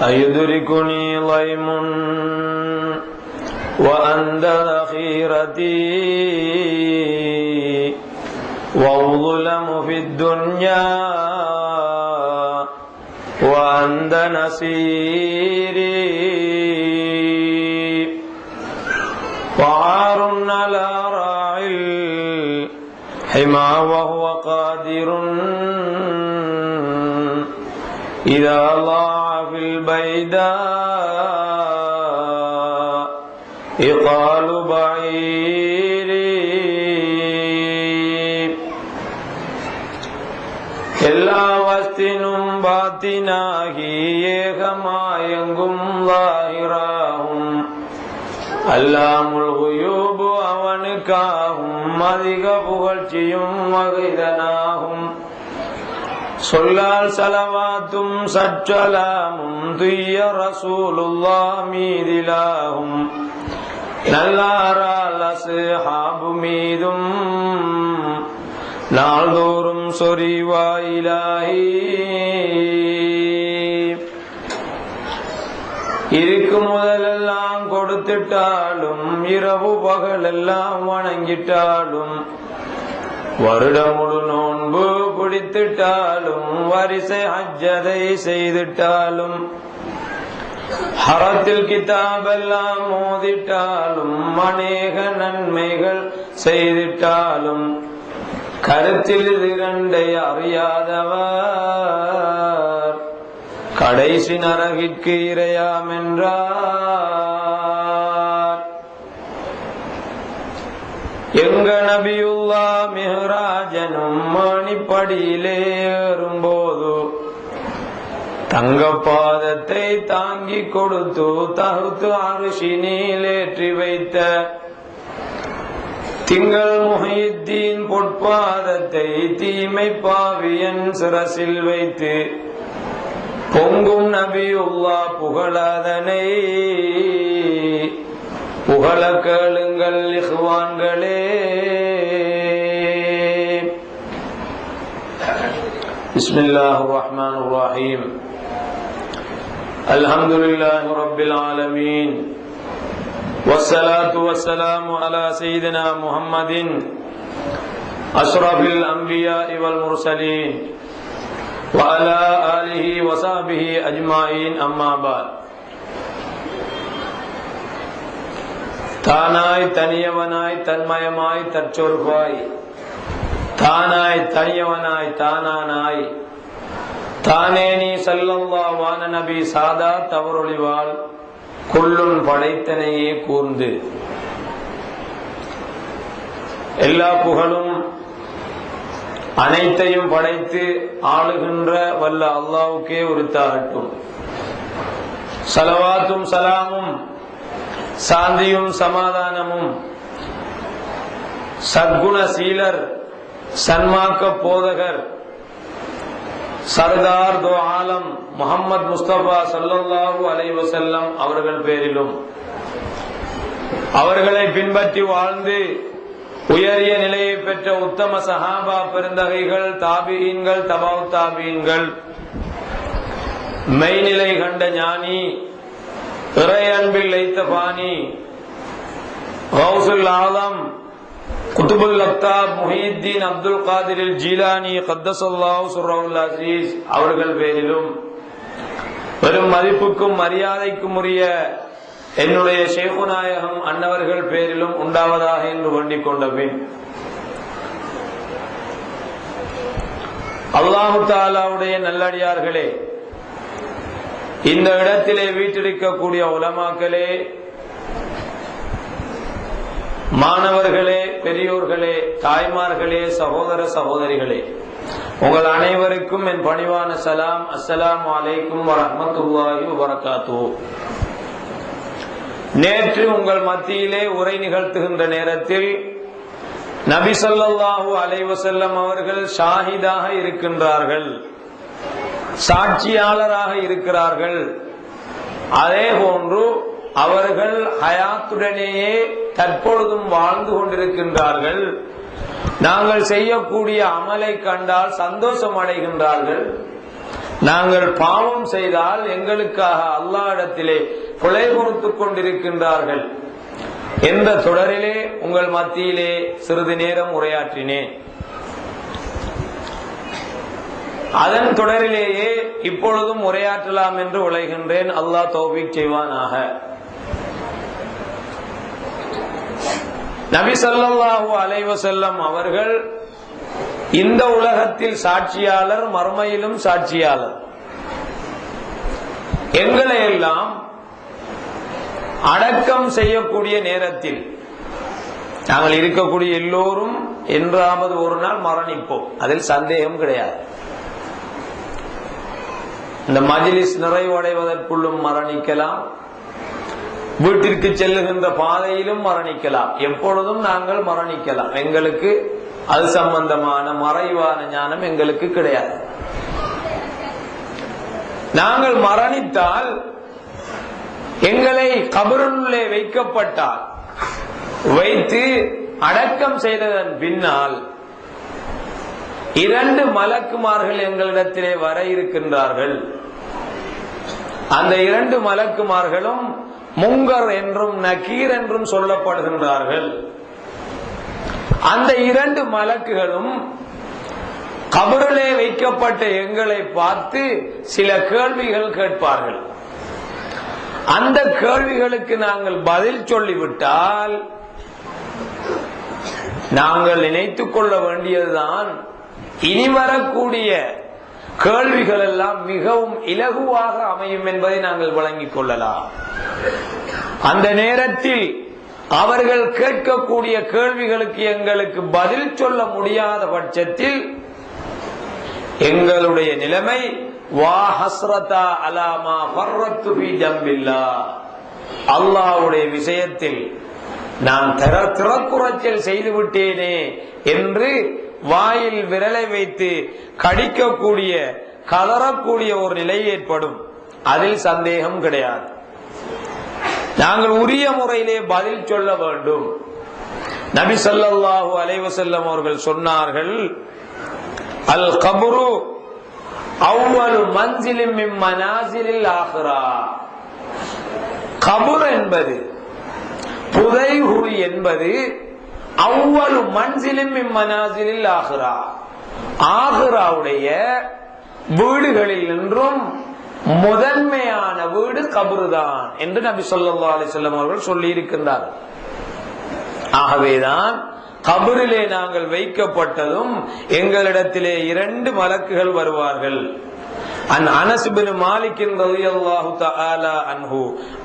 أيدركني ضيم وأنت ذخيرتي وأظلم في الدنيا وأنت نصيري وعار على راعي الحمى وهو قادر إذا ضاع في البيداء إقال بعيري எல்லா வஸ்தினும் பாத்தினாகி ஏகமாயங்கும் லாஹிராகும் அல்லாமுல் குயூபு அவனுக்காகும் அதிக புகழ்ச்சியும் வகைதனாகும் சொல்லால் சலவாத்தும் சற்றலாமும் துய்ய ரசூலுல்லாஹ் மீதிலாகும் நல்லாரால் அஸ்ஹாபு மீதும் நாள்தோறும் சொரிவாயிலாஹி இருக்கும் முதலெல்லாம் கொடுத்துட்டாலும் இரவு பகலெல்லாம் வணங்கிட்டாலும் வருடம் முழு நோன்பு பிடித்திட்டாலும் வரிசை ஹஜ்ஜதை செய்திட்டாலும் ஹரத்தில் கிதாபெல்லாம் மோதிட்டாலும் அநேக நன்மைகள் செய்திட்டாலும் கருத்தில் இரண்டை அறியாதவர் கடைசி நரகிற்கு இரையாம் என்றார். எங்க நபியுல்லா மிஹ்ராஜனும் மணிப்படியிலே ஏறும்போது தங்க பாதத்தை தாங்கி கொடுத்து தகுத்து அரிசினில் ஏற்றி வைத்த திங்கள் முஹைத்தீன் பொற்பாதத்தை தீமை பாவியன் சிரசில் வைத்து பொங்கும் நபியுல்லா புகழாதனை புகழ கேளுங்கள் இஹ்வான்களே. பிஸ்மில்லாஹிர் ரஹ்மானிர் ரஹீம். அல்ஹம்துலில்லாஹி ரப்பில் ஆலமீன். வஸ்ஸலாத்து வஸ்ஸலாமு அலா சய்யிதினா முஹம்மதின் அஷ்ரஃபில் அன்பியாஇ வல் முர்ஸலீன் வ அலா ஆலிஹி வ ஸஹ்பிஹி அஜ்மாஈன். அம்மா பஅத். தானாய் தனியவனாய் தன்மயமாய் தற்சொருபாய் தானாய் தனியவனாய் தானானாய் தானே நீ ஸல்லல்லாஹு வான நபி சாதா தவறொழிவாள் கொள்ளும் படைத்தனையே கூர்ந்து எல்லா புகழும் அனைத்தையும் படைத்து ஆளுகின்ற வல்ல அல்லாஹ்வுக்கே உரித்தாகட்டும். ஸலவாத்தும் ஸலாமும் சாந்தியும் சமாதானமும் சத்குண சீலர் சன்மார்க்க போதகர் சர்தார் தோ ஆலம் முஹம்மது முஸ்தபா ஸல்லல்லாஹு அலைஹி வஸல்லம் அவர்கள் பேரிலும் அவர்களை பின்பற்றி வாழ்ந்து உயரிய நிலையை பெற்ற உத்தம சஹாபா பெருந்தகைகள் தாபிஈன்கள் தபவு தாபிஈன்கள் மெய்நிலை கண்ட ஞானி இறை அன்பில் லைத்த பாணி கௌசுல் ஆலம் குதுபுல் அக்தாப் முஹியுத்தீன் அப்துல் காதிர் ஜீலானி கத்தஸல்லாஹு சிர்ரஹுல் அஸீஸ் அவர்கள் பேரிலும் பெரும் மதிப்புக்கும் மரியாதைக்கும் உரிய என்னுடைய ஷேகுநாயகம் அன்னவர்கள் பேரிலும் உண்டாவதாக என்று வேண்டிக் கொண்ட பின் அல்லாஹு தஆலாவுடைய நல்லடியார்களே, இந்த இடத்திலே வீற்றிருக்கக்கூடிய உலமாக்களே, மாணவர்களே, பெரியோர்களே, தாய்மார்களே, சகோதர சகோதரிகளே, உங்கள் அனைவருக்கும் என் பணிவான சலாம். அஸ்ஸலாமு அலைக்கும் வரஹ்மத்துல்லாஹி வபரகாத்துஹு. நேற்று உங்கள் மத்தியிலே உரை நிகழ்த்துகின்ற நேரத்தில் நபி ஸல்லல்லாஹு அலைஹி வஸல்லம் அவர்கள் ஷாஹிதாக இருக்கின்றார்கள், சாட்சியாளராக இருக்கிறார்கள். அதே போன்று அவர்கள் ஹயாத்துடனேயே தற்பொழுதும் வாழ்ந்து கொண்டிருக்கின்றார்கள். நாங்கள் செய்யக்கூடிய அமலை கண்டால் சந்தோஷம் அடைகின்றார்கள். நாங்கள் பாவம் செய்தால் எங்களுக்காக அல்லாஹ்விடத்திலே கொலை பொறுத்துக் கொண்டிருக்கின்றார்கள் என்ற தொடரிலே உங்கள் மத்தியிலே சிறிது நேரம் உரையாற்றினேன். அதன் தொடரிலேயே இப்பொழுதும் உரையாற்றலாம் என்று உழைகின்றேன். அல்லாஹ் தௌஃபீக் செய்வானாக. நபி ஸல்லல்லாஹு அலைஹி வஸல்லம் அவர்கள் இந்த உலகத்தில் சாட்சியாளர், மறுமையிலும் சாட்சியாளர். எங்களை எல்லாம் அடக்கம் செய்யக்கூடிய நேரத்தில் நாங்கள் இருக்கக்கூடிய எல்லோரும் என்றாவது ஒரு நாள் மரணிப்போம், அதில் சந்தேகம் கிடையாது. இந்த மஜ்லிஸ் நிறைவடைவதற்குள்ளும் மரணிக்கலாம், வீட்டிற்கு செல்லுகின்ற பாதையிலும் மரணிக்கலாம், எப்பொழுதும் நாங்கள் மரணிக்கலாம். எங்களுக்கு அது சம்பந்தமான மறைவான ஞானம் எங்களுக்கு கிடையாது. நாங்கள் மரணித்தால் எங்களை கபருள்ளே வைக்கப்பட்டால் வைத்து அடக்கம் செய்ததன் பின்னால் 2 மலக்குமார்கள் எங்களிடத்திலே வர இருக்கின்றார்கள். அந்த 2 மலக்குமார்களும் முங்கர் என்றும் நக்கீர் என்றும் சொல்லப்படுகின்றார்கள். அந்த 2 மலக்குகளும் கபரிலே வைக்கப்பட்ட எங்களை பார்த்து சில கேள்விகள் கேட்பார்கள். அந்த கேள்விகளுக்கு நாங்கள் பதில் சொல்லிவிட்டால் நாங்கள் நினைத்துக் கொள்ள வேண்டியதுதான், இனி வரக்கூடிய கேள்விகள் எல்லாம் மிகவும் இலகுவாக அமையும் என்பதை நாங்கள் விளங்கிக் கொள்ளலாம். அந்த நேரத்தில் அவர்கள் கேட்கக்கூடிய கேள்விகளுக்கு எங்களுக்கு பதில் சொல்ல முடியாத பட்சத்தில் எங்களுடைய நிலைமை வா ஹஸ்ரதா அலா மா ஃபர்ரத்து ஃபீ ஜம்பில்லாஹ், அல்லாஹ்வுடைய விஷயத்தில் நான் திறக்குறச்சல் செய்து விட்டேனே என்று வாயில் விரலை வைத்து கடிக்கக்கூடிய, கதறக்கூடிய ஒரு நிலை ஏற்படும். அதில் சந்தேகம் கிடையாது. நாங்கள் உரிய முறையிலே பதில் சொல்ல வேண்டும். நபி ஸல்லல்லாஹு அலைஹி வஸல்லம் அவர்கள் சொன்னார்கள், அல் கப்ரு அவ்வலு மன்சிலின் மின் மனாசிலில் ஆகிரா. கபர் என்பது, புதைகுழி என்பது அவ்வலு மன்சிலின் மின் மனாசிலில் ஆகிரா, ஆகிராவுடைய வீடுகளில் நின்றும் முதன்மையான வீடு கபருதான் என்று நபி ஸல்லல்லாஹு அலைஹி வஸல்லம் அவர்கள் சொல்லி இருக்கின்றார். ஆகவேதான் கபரிலே நாங்கள் வைக்கப்பட்டதும் எங்களிடத்திலே 2 மலக்குகள் வருவார்கள். அன் அனஸ் இப்னு மாலிக் ரலியல்லாஹு தஆலா அன்ஹு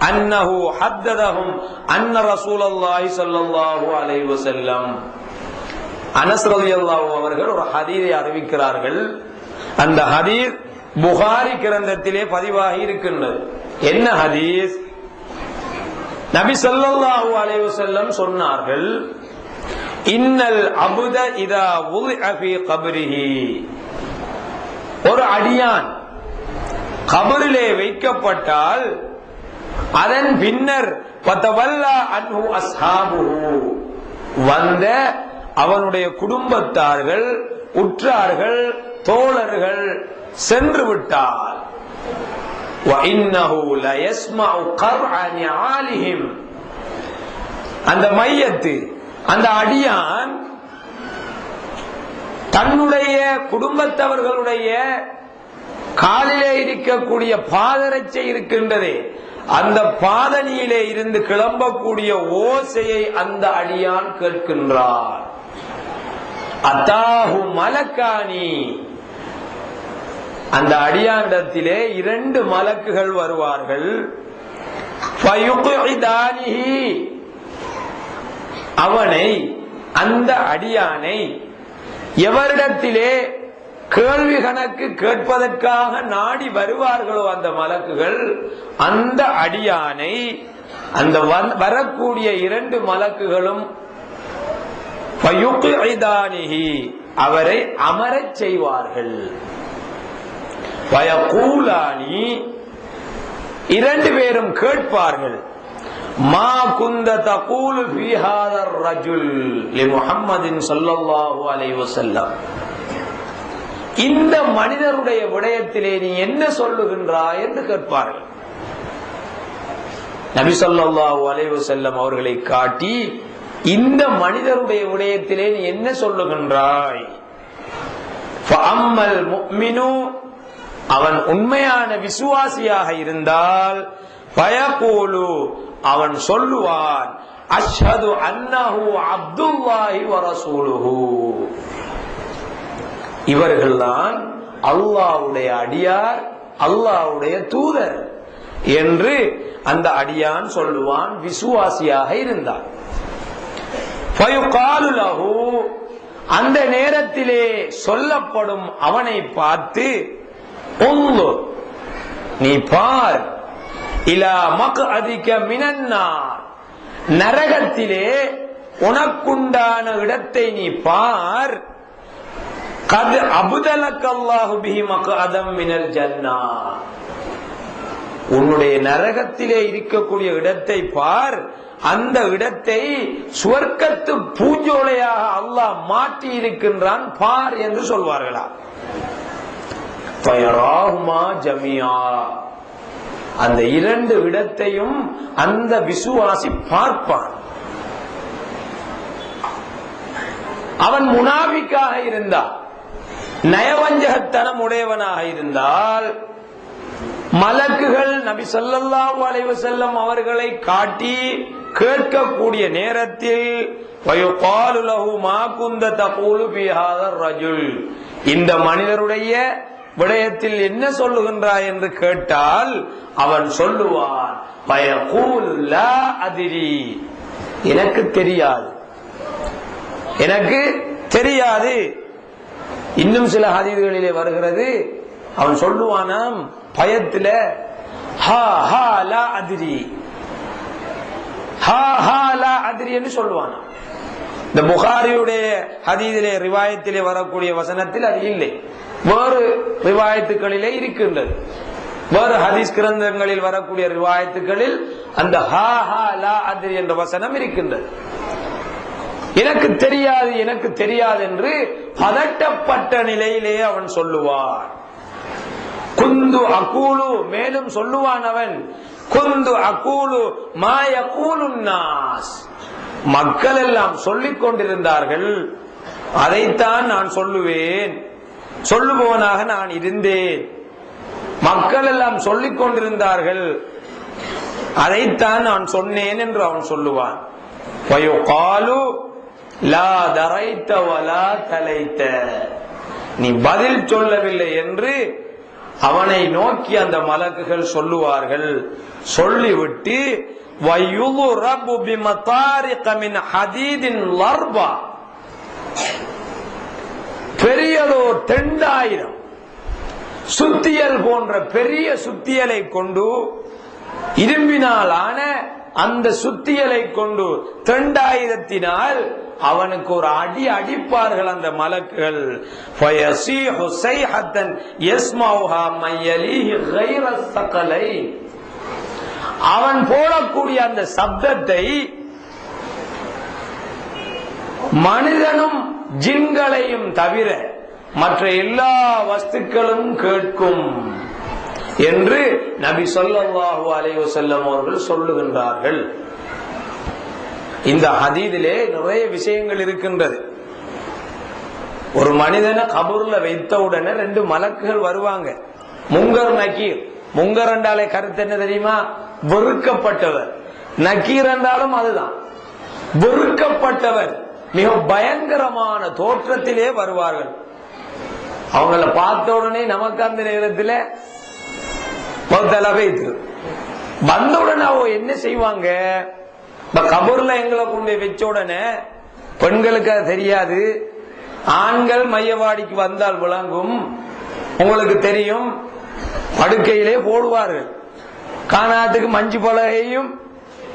அன்னஹு ஹத்ததஹும் அன்ன ரசூலுல்லாஹி ஸல்லல்லாஹு அலைஹி வஸல்லம், அனஸ் ரலியல்லாஹு அவர்கள் ஒரு ஹதீஸை அறிவிக்கிறார்கள். அந்த ஹதீஸ் புகாரி கிரந்தத்திலே பதிவாகி இருக்கின்றது. என்ன ஹதீஸ்? நபி ஸல்லல்லாஹு அலைஹி வஸல்லம் சொன்னார்கள், இன்னல் அபுத இதா வுலிஅ ஃபீ கப்ரிஹி, ஒரு அடியான் கபரிலே வைக்கப்பட்டால் அதன் பின்னர் பதவல்லா அன்ஹு அஸ்ஹாபுஹு, வந்த அவனுடைய குடும்பத்தார்கள், உற்றார்கள், தோழர்கள் சென்று விட்டால் வஇன்னஹு லயஸ்மஉ கர்அ நிஆலிஹிம், அந்த மையத்து, அந்த அடியான் தன்னுடைய குடும்பத்தவர்களுடைய காலிலே இருக்கக்கூடிய பாதரட்சை இருக்கின்றதே, அந்த பாதணியிலே இருந்து கிளம்பக்கூடிய ஓசையை அந்த அடியான் கேட்கின்றார். அத்தாஹு மலக்கானி, அந்த அடியானிடத்திலே 2 மலக்குகள் வருவார்கள். ஃபயுக்இதானிஹி, அவனை, அந்த அடியானை எவரிடத்திலே கேள்வி கணக்கு கேட்பதற்காக நாடி வருவார்களோ அந்த மலக்குகள், அந்த அடியானை அந்த வரக்கூடிய 2 மலக்குகளும் ஃபயுக்இதானிஹி, அவரை அமரச் செய்வார்கள். வயகூலானி, 2 பேரும் கேட்பார்கள், மா குந்த தகூலு ஃபீ ஹாதர் ரஜுல் லி முஹம்மதின் ஸல்லல்லாஹு அலைஹி வஸல்லம், இந்த மனிதருடைய விடயத்திலே நீ என்ன சொல்லுகின்றாய் என்று கேட்பார்கள். நபி ஸல்லல்லாஹு அலைஹி வஸல்லம் அவர்களை காட்டி இந்த மனிதருடைய விடயத்திலே நீ என்ன சொல்லுகின்றாய்? ஃபஅம்மல் முஃமினு, அவன் உண்மையான விசுவாசியாக இருந்தால், ஃபயகூலு, அவன் சொல்லுவான், அஷ்ஹது அன்னஹு அப்துல்லாஹி வ ரசூலுஹு, இவர்கள்தான் அல்லாஹ்வுடைய அடியார், அல்லாஹ்வுடைய தூதர் என்று அந்த அடியான் சொல்லுவான், விசுவாசியாக இருந்தான். ஃபயுகாலு லஹு, அந்த நேரத்திலே சொல்லப்படும் அவனை பார்த்து, உன்துர், நீ பார், இலா மக்அதிக மினன் நார், நரகத்திலே உனக்குண்டான இடத்தை நீ பார், கத் அப்தலக்கல்லாஹு பிஹி மக்அதம் மினல் ஜன்னah, உன்னுடைய நரகத்திலே இருக்கக்கூடிய இடத்தை பார், அந்த இடத்தை சுவர்க்கத்து பூஞ்சோலையாக அல்லாஹ் மாற்றி இருக்கின்றான் பார் என்று சொல்வார்களா. ஃபயராஹுமா ஜமியா, அந்த இரண்டு இடத்தையும் அந்த விசுவாசி பார்ப்பான். அவன் முனாபிக்காக இருந்தால், நயவஞ்சகத்தனம் உடையவனாக இருந்தால், மலக்குகள் நபி ஸல்லல்லாஹு அலைஹி வஸல்லம் அவர்களை காட்டி கேட்கக்கூடிய நேரத்தில், வயுகாலு லஹு மா குந்த தகூலு ஃபீ ஹாதர் ரஜுல், இந்த மனிதருடைய விடயத்தில் என்ன சொல்லுகின்றாய் என்று கேட்டால் அவன் சொல்லுவான், வயகூலு லா அதிரி, எனக்கு தெரியாது, எனக்கு தெரியாது. இன்னும் சில ஹதீஸ்களிலே வருகிறது, அவன் சொல்லுவானாம் பயத்துல, ஹா ஹா லா அதிரி, ஹா ஹா லா அதிரி என்று சொல்லுவானாம். இந்த புகாரியுடைய ஹதீஸிலே ரிவாயத்திலே வரக்கூடிய வசனத்தில் அது இல்லை, வேறு ரிவாயத்துக்களிலே இருக்கின்றது. வேறு ஹதீஸ் கிரந்தங்களில் வரக்கூடிய ரிவாயத்துக்களில் அந்த ஹா ஹா லா அதிரி என்ற வசனம் இருக்கின்றது. எனக்கு தெரியாது, எனக்கு தெரியாது என்று பதட்டப்பட்ட நிலையிலே அவன் சொல்லுவான். குந்து அகூலு, மேலும் சொல்லுவான் அவன், குந்து அகூலு மா யகூலுன் நாஸ், மக்கள் எல்லாம் சொல்லிக் கொண்டிருந்தார்கள், அதைத்தான் நான் சொல்லுவேன், சொல்லுபவனாக நான் இருந்தேன். மக்கள் எல்லாம் சொல்லிக் கொண்டிருந்தார்கள், அதைத்தான் நான் சொன்னேன் என்று அவன் சொல்லுவான். வயுகாலு லா தரைத்த வலா தலைத்த, நீ பதில் சொல்லவில்லை என்று அவனை நோக்கி அந்த மலக்குகள் சொல்லுவார்கள். சொல்லிவிட்டு வயுதுரபு பிமதாரிக மின் ஹதீதின் லர்பா, பெரியதோ 2000 சுத்தியல் போன்ற பெரிய சுத்தியலை கொண்டு, இரும்பினால் ஆன அந்த சுத்தியலை கொண்டு 2000 அவனுக்கு ஒரு அடி அடிப்பார்கள் அந்த மலக்குகள். ஃபயஸீஹு ஸைஹத்தன் யஸ்மஉஹா மய்யலிஹி கைர ஸகலை, அவன் போடக்கூடிய அந்த சப்தத்தை மனிதனும் ஜின்களையும் தவிர மற்ற எல்லா வஸ்துக்களும் கேட்கும் என்று நபி ஸல்லல்லாஹு அலைஹி வஸல்லம் அவர்கள் சொல்லுகின்றார்கள். இந்த ஹதீஸிலே நிறைய விஷயங்கள் இருக்கின்றது. ஒரு மனிதனை கபூர்ல வைத்த உடனே 2 மலக்குகள் வருவாங்க, முங்கர் நக்கீர். முங்கர் என்றாலே கருத்து என்ன தெரியுமா? வெறுக்கப்பட்டவர். நக்கீர் என்றாலும் அதுதான், வெறுக்கப்பட்டவர். மிக பயங்கரமான தோற்றத்திலே வருவார்கள். அவங்கள பார்த்த உடனே நமக்கு அந்த நேரத்தில் வந்தவுடனே அவ என்ன செய்வாங்க? கபூர்ல எங்களை கொண்டு வச்ச உடனே பெண்களுக்கு அது தெரியாது, ஆண்கள் மையவாடிக்கு வந்தால் விளங்கும். உங்களுக்கு தெரியும், படுக்கையிலே போடுவார்கள், காணாத்துக்கு மஞ்சு பலகையும்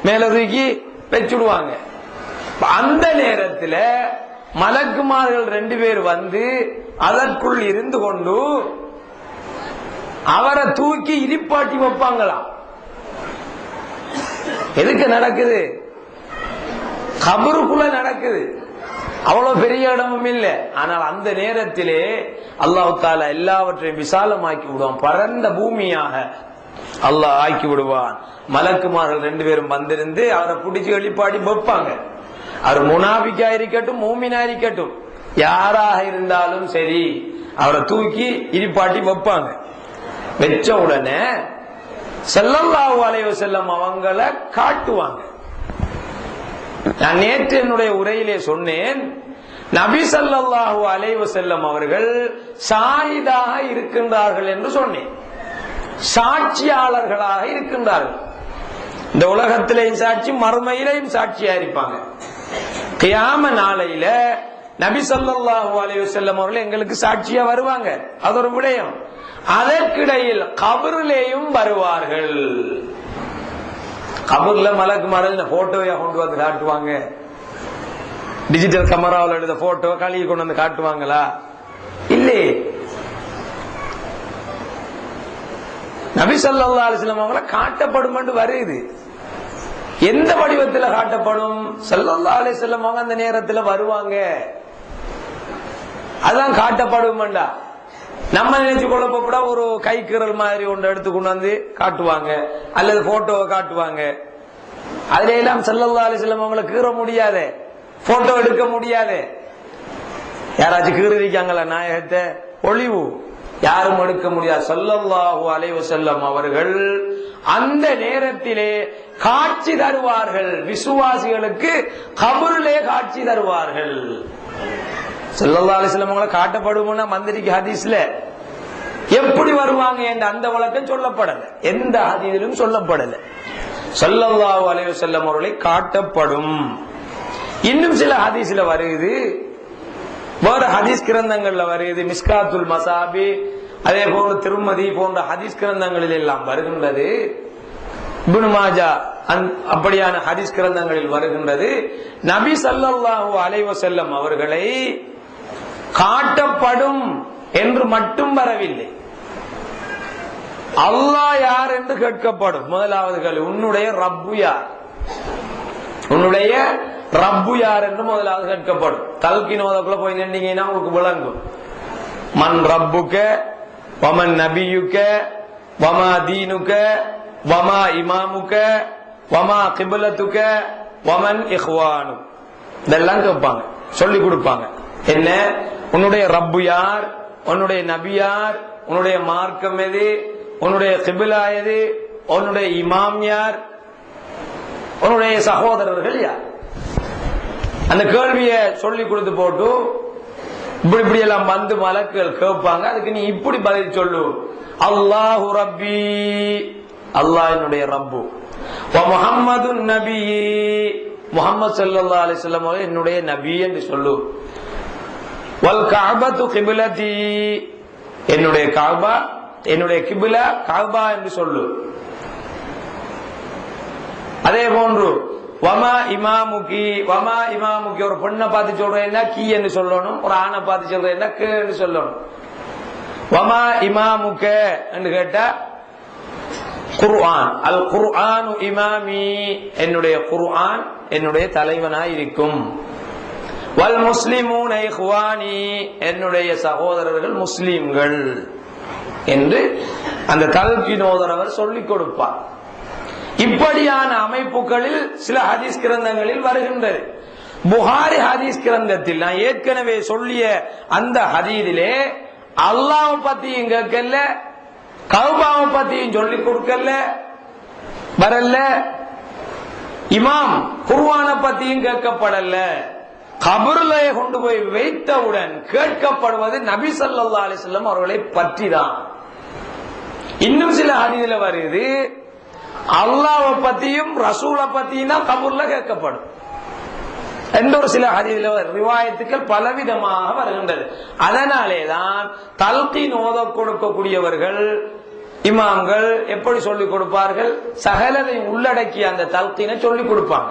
மேல தூக்கி வச்சுடுவாங்க. அந்த நேரத்தில் மலக்குமார்கள் 2 பேர் வந்து அதற்குள் இருந்து கொண்டு அவரை தூக்கி இடிப்பாட்டி வைப்பாங்களாம். எதுக்கு நடக்குது? கபருக்குள்ள நடக்குது. அவ்வளவு பெரிய இடமும் இல்லை. ஆனால் அந்த நேரத்திலே அல்லாஹ் தஆலா எல்லாவற்றையும் விசாலமாக்கி விடுவான். பரந்த பூமியாக அல்லாஹ் ஆக்கி விடுவான். மலக்குமார்கள் 2 பேரும் வந்திருந்து அவரை பிடிச்சு எழுப்பாடி வைப்பாங்க. அவர் முனாபிக்கா இருக்கட்டும் மூமினா இருக்கட்டும் யாராக இருந்தாலும் சரி அவரை தூக்கி இடிப்பாட்டி வைப்பாங்க. வச்ச உடனே ஸல்லல்லாஹு அலைஹி வஸல்லம் அவங்கள காட்டுவாங்க. நான் நேற்று என்னுடைய உரையிலே சொன்னேன், நபி ஸல்லல்லாஹு அலைஹி வஸல்லம் அவர்கள் ஷாஹிதாக இருக்கின்றார்கள் என்று சொன்னேன். சாட்சியாளர்களாக இருக்கின்றார்கள். இந்த உலகத்திலேயும் சாட்சி, மறுமையிலையும் சாட்சியா இருப்பாங்க. கியாம நாளையில நபி ஸல்லல்லாஹு அலைஹி வஸல்லம் அவர்கள் எங்களுக்கு சாட்சியா வருவாங்க. அது ஒரு விடயம். அதற்கிடையில் கபரிலேயும் வருவார்கள். கபர்ல மலக்குமார்கள் போட்டோவை கொண்டு வந்து காட்டுவாங்க. டிஜிட்டல் கேமராவில் எடுத்த போட்டோ கழுவி கொண்டு வந்து காட்டுவாங்களா? இல்லையே. நபி ஸல்லல்லாஹு அலைஹி வஸல்லம் அவங்கள காட்டப்படும் என்று வருது. எந்த வடிவத்தில் காட்டப்படும்? ஸல்லல்லாஹு அலைஹி வஸல்லம் அவங்க அந்த நேரத்தில் வருவாங்க. அதான் காட்டப்படும்டா. நம்ம நினைச்சு கொள்ளப்பட ஒரு கைக்குறல் மாதிரி ஒன்று எடுத்து கொண்டு வந்து காட்டுவாங்க, அல்லது போட்டோவை காட்டுவாங்க. அதுல எல்லாம் ஸல்லல்லாஹு அலைஹி வஸல்லம் அவங்களை கீற முடியாது, போட்டோ எடுக்க முடியாது. யாராச்சும் கீறிருக்காங்களா நாயகத்தை? ஒளிவு யாரும் எடுக்க முடியாது. ஸல்லல்லாஹு அலைஹி வஸல்லம் அவர்கள் அந்த நேரத்திலே காட்சி தருவார்கள். விசுவாசிகளுக்கு கபரிலே காட்சி தருவார்கள். ஸல்லல்லாஹு அலைஹி வஸல்லம் அவங்களை காட்டப்படும்னா மந்திரிக்கு ஹதீஸ்ல எப்படி வருவாங்க என்ற அந்த வழக்கம் சொல்லப்படல, எந்த ஹதீஸிலும் சொல்லப்படல. ஸல்லல்லாஹு அலைஹி வஸல்லம் அவர்களை காட்டப்படும். இன்னும் சில ஹதீஸ்ல வருது, வேற ஹதீஸ் கிரந்தங்கள்ல வருது. மிஸ்காத்துல் மசாபி, அதே போல திருமதி போன்ற ஹதீஸ் கிரந்தங்களில் எல்லாம் வருகின்றது. இப்னு மாஜா அப்படியான ஹதீஸ் கிரந்தங்களில் வருகின்றது. நபி ஸல்லல்லாஹு அலைஹி வஸல்லம் அவர்களை காட்டப்படும் என்று மட்டும் வரவில்லை. அல்லாஹ் யார் என்று கேட்கப்படும். முதலாவது கேள்வி, உன்னுடைய ரப்பு யார்? உன்னுடைய ரப்பு யார் என்று முதலாவது கேட்கப்படும். தல்கினோதக்குள்ள போய் நின்றீங்கன்னா உங்களுக்கு விளங்கும். மன் ரப்புக வமன் நபியுக வமா தீனுக வமா இமாமுக வமா கிப்லத்துக வமன் இஹ்வானு, இதெல்லாம் கேட்பாங்க, சொல்லி கொடுப்பாங்க. என்ன? உன்னுடைய ரப்பு யார், உன்னுடைய நபி யார், உன்னுடைய மார்க்கம் எது, உன்னுடைய கிபிலா எது, உன்னுடைய இமாம் யார், உன்னுடைய சகோதரர்கள் யார்? அந்த கேள்வியை சொல்லி கொடுத்து போட்டு இப்படி இப்படி எல்லாம் வந்து மலக்குகள் கேட்பாங்க. அதுக்கு நீ இப்படி பதில் சொல்லு, அல்லாஹு ரப்பி, அல்லாஹ் என்னுடைய ரப்பு, வ முஹம்மதுன் நபி, முஹம்மது ஸல்லல்லாஹு அலைஹி வஸல்லம் என்னுடைய நபி என்று சொல்லு, வல் கஅபத்து கிப்லதி, என்னுடைய கஅபா, என்னுடைய கிப்லா கஅபா என்று சொல்லு. அதே போன்று வமா இமாமுகி, வமா இமாமுகி, ஒரு பெண்ணை பார்த்து சொல்றேன்னா கீ என்று சொல்லணும், ஒரு ஆணை பார்த்து சொல்றேன்னா கே என்று சொல்லணும். வமா இமாமுக என்று கேட்டா குர்ஆன், அல் குர்ஆனு இமாமி, என்னுடைய குர்ஆன் என்னுடைய தலைவனாய் இருக்கும். வல் முஸ்லிமூன இஹ்வானி, என்னுடைய சகோதரர்கள் முஸ்லிம்கள் என்று அந்த தல்கினோதரவர் சொல்லிக் கொடுப்பார். இப்படியான அமைப்புகளில் சில ஹதீஸ் கிரந்தங்களில் வருகின்றது. புகாரி ஹதீஸ் கிரந்தத்தில் நான் ஏற்கனவே சொல்லிய அந்த ஹதீஸிலே அல்லாஹ் பத்தியும் கேட்கல, கஅபாவை பத்தியும் சொல்லிக் கொடுக்கல, வரல. இமாம் குர்ஆனை பத்தியும் கேட்கப்படல. கபர்ல கொண்டு போய் வைத்தவுடன் கேட்கப்படுவது நபி ஸல்லல்லாஹு அலைஹி வஸல்லம் அவர்களை பற்றி தான். இன்னும் சில ஹதீஸ்ல வருது, அல்லாஹ்வை பத்தியும் ரசூலை பத்தியும் தான் கபர்ல கேட்கப்படும். ஒரு சில ஹதீஸ்ல ரிவாயத்துக்கள் பலவிதமாக வருகின்றது. அதனாலேதான் தல்கீன் ஓத கொடுக்கக்கூடியவர்கள் இமாம்கள் எப்படி சொல்லிக் கொடுப்பார்கள்? சகலதை உள்ளடக்கிய அந்த தல்கீனை சொல்லிக் கொடுப்பாங்க.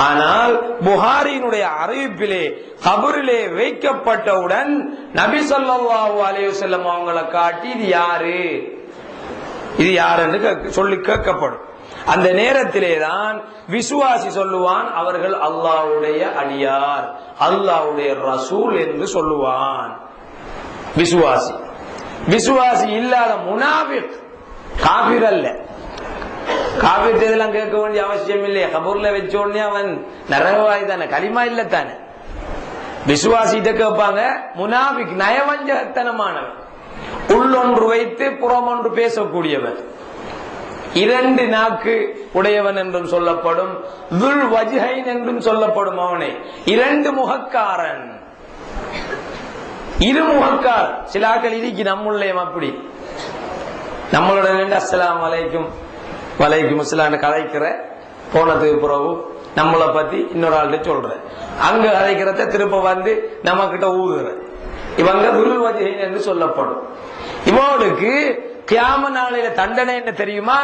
ஆனால் புகாரியினுடைய அறிவிப்பிலே கபரிலே வைக்கப்பட்டவுடன் நபி ஸல்லல்லாஹு அலைஹி வஸல்லம் அவங்களை காட்டி இது யாரு, இது யாரு என்று சொல்லி கேட்கப்படும். அந்த நேரத்திலேதான் விசுவாசி சொல்லுவான் அவர்கள் அல்லாஹ்வுடைய அடியார், அல்லாஹ்வுடைய ரசூல் என்று சொல்லுவான். விசுவாசி. விசுவாசி இல்லாத முனாஃபிக் காபிர் அல்ல. காபிர் இதெல்லாம் கேட்க வேண்டிய அவசியம் இல்லையே. கபூர்ல வச்ச உடனே அவன் நரகவாதி தானே, களிமா இல்ல தானே. விசுவாசிட்ட கேட்பாங்க. முனாஃபிக் நயவஞ்சகத்தனமானவன், உள்ளொன்று வைத்து புறமொன்று பேசக்கூடியவன், இரண்டு நாக்கு உடையவன் என்றும் சொல்லப்படும், துல் வஜ்ஹைன் என்றும் சொல்லப்படும். அவனை இரண்டு முகக்காரன், இருமுகக்கார். சில ஆட்கள் இருக்கு நம்முள்ளேயும் அப்படி. நம்மளோட அஸ்ஸலாமு அலைக்கும் வலைக்கும் அஸ்ஸலாம் கதைக்கிற போனதுக்கு பிறகு நம்மளை பத்தி இன்னொரு ஆள்கிட்ட சொல்ற, அங்க கதைக்கிறத திரும்ப வந்து நம்ம கிட்ட ஊதுற. இவங்க துல் வஜ்ஹைன் என்று சொல்லப்படும். இவனுக்கு கியாம நாளையில தண்டனை என்ன தெரியுமா?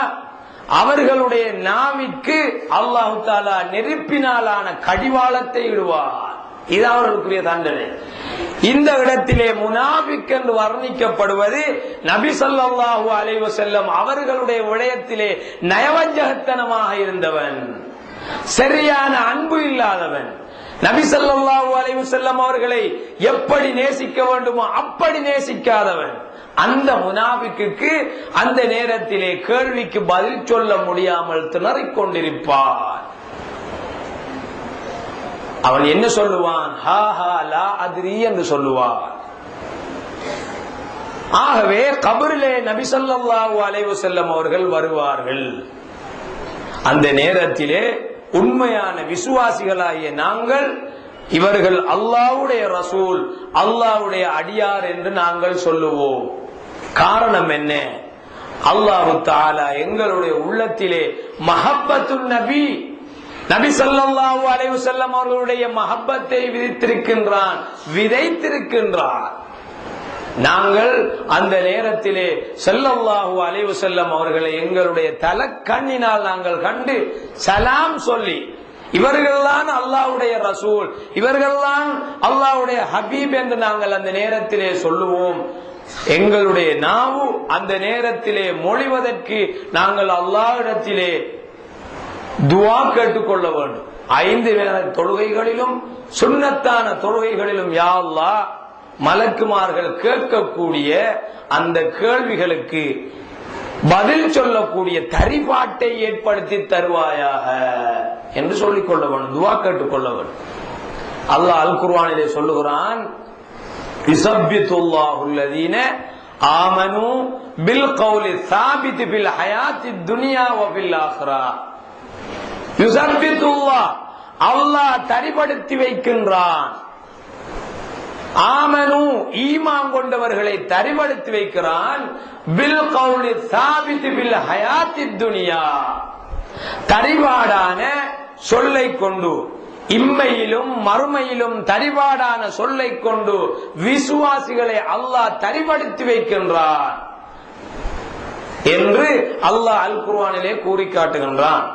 அவர்களுடைய நாவிற்கு அல்லாஹு தஆலா நெருப்பினாலான கடிவாளத்தை இடுவார். இது அவர்களுக்குரிய தண்டனை. இந்த இடத்திலே முனாஃபிக் என்று வர்ணிக்கப்படுவது நபி ஸல்லல்லாஹு அலைஹி வஸல்லம் அவர்களுடைய விடயத்திலே நயவஞ்சகத்தனமாக இருந்தவன், சரியான அன்பு இல்லாதவன். நபி ஸல்லல்லாஹு அலைஹி வஸல்லம் அவர்களை எப்படி நேசிக்க வேண்டுமோ அப்படி நேசிக்காதவன். அந்த முனாஃபிக்குக்கு அந்த நேரத்திலே கேள்விக்கு பதில் சொல்ல முடியாமல் திணறிக் கொண்டிருப்பான். அவன் என்ன சொல்லுவான்? ஹா ஹா லா அத்ரி என்று சொல்லுவான். ஆகவே கபரிலே நபி ஸல்லல்லாஹு அலைஹி வஸல்லம் அவர்கள் வருவார்கள். அந்த நேரத்திலே உண்மையான விசுவாசிகளாகிய நாங்கள் இவர்கள் அல்லாஹ்வுடைய ரசூல், அல்லாஹ்வுடைய அடியார் என்று நாங்கள் சொல்லுவோம். காரணம் என்ன? அல்லாஹு தஆலா எங்களுடைய உள்ளத்திலே மஹப்பத்துன் நபி, நபி ஸல்லல்லாஹு அலைஹி வஸல்லம் அவர்களுடைய மஹப்பத்தை விதித்திருக்கின்றான், விதைத்திருக்கின்றான். நாங்கள் அந்த நேரத்திலே ஸல்லல்லாஹு அலைஹி வஸல்லம் அவர்களை எங்களுடைய தலக்கண்ணினால் நாங்கள் கண்டு சலாம் சொல்லி, இவர்கள்தான் அல்லாஹ்வுடைய ரசூல், இவர்கள்தான் அல்லாஹ்வுடைய ஹபீப் என்று நாங்கள் அந்த நேரத்திலே சொல்லுவோம். எங்களுடைய நாவு அந்த நேரத்திலே மொழிவதற்கு நாங்கள் அல்லாஹ்விடத்திலே துஆ கேட்டுக்கொள்ள வேண்டும். 5 வேளை தொழுகைகளிலும் சுன்னத்தான தொழுகைகளிலும் யா அல்லாஹ் மலக்குமார்கள் கேட்கக்கூடிய அந்த கேள்விகளுக்கு பதில் சொல்லக்கூடிய தரிபாட்டை ஏற்படுத்தி தருவாயாக என்று சொல்லிக் கொள்ள வேண்டும், துஆ கேட்டுக்கொள்ள வேண்டும். அல்லாஹ் அல் குர்ஆனிலே சொல்லுகிறான், யுஸப்பித்துல்லாஹு அல்லதீன ஆமனூ பில் கௌலி ஸாபித் பில் ஹயாத்தித் துன்யா வ பில் ஆখিরা. யுஸப்பித்துல்லாஹ், அல்லாஹ் தரிபடுத்தி வைக்கின்றான். ஆமனு, ஈமான் கொண்டவர்களை தரிபடுத்தி வைக்கிறான். பில் கௌலி ஸாபித் பில் ஹயாத்தித் துன்யா, தரிபாடான சொல்லை கொண்டு, இம்மையிலும் மறுமையிலும் தரிபாடான சொல்லை கொண்டு விசுவாசிகளை அல்லாஹ் தரிபடுத்தி வைக்கின்றான் என்று அல்லாஹ் அல் குர்ஆனிலே கூறி காட்டுகின்றான்.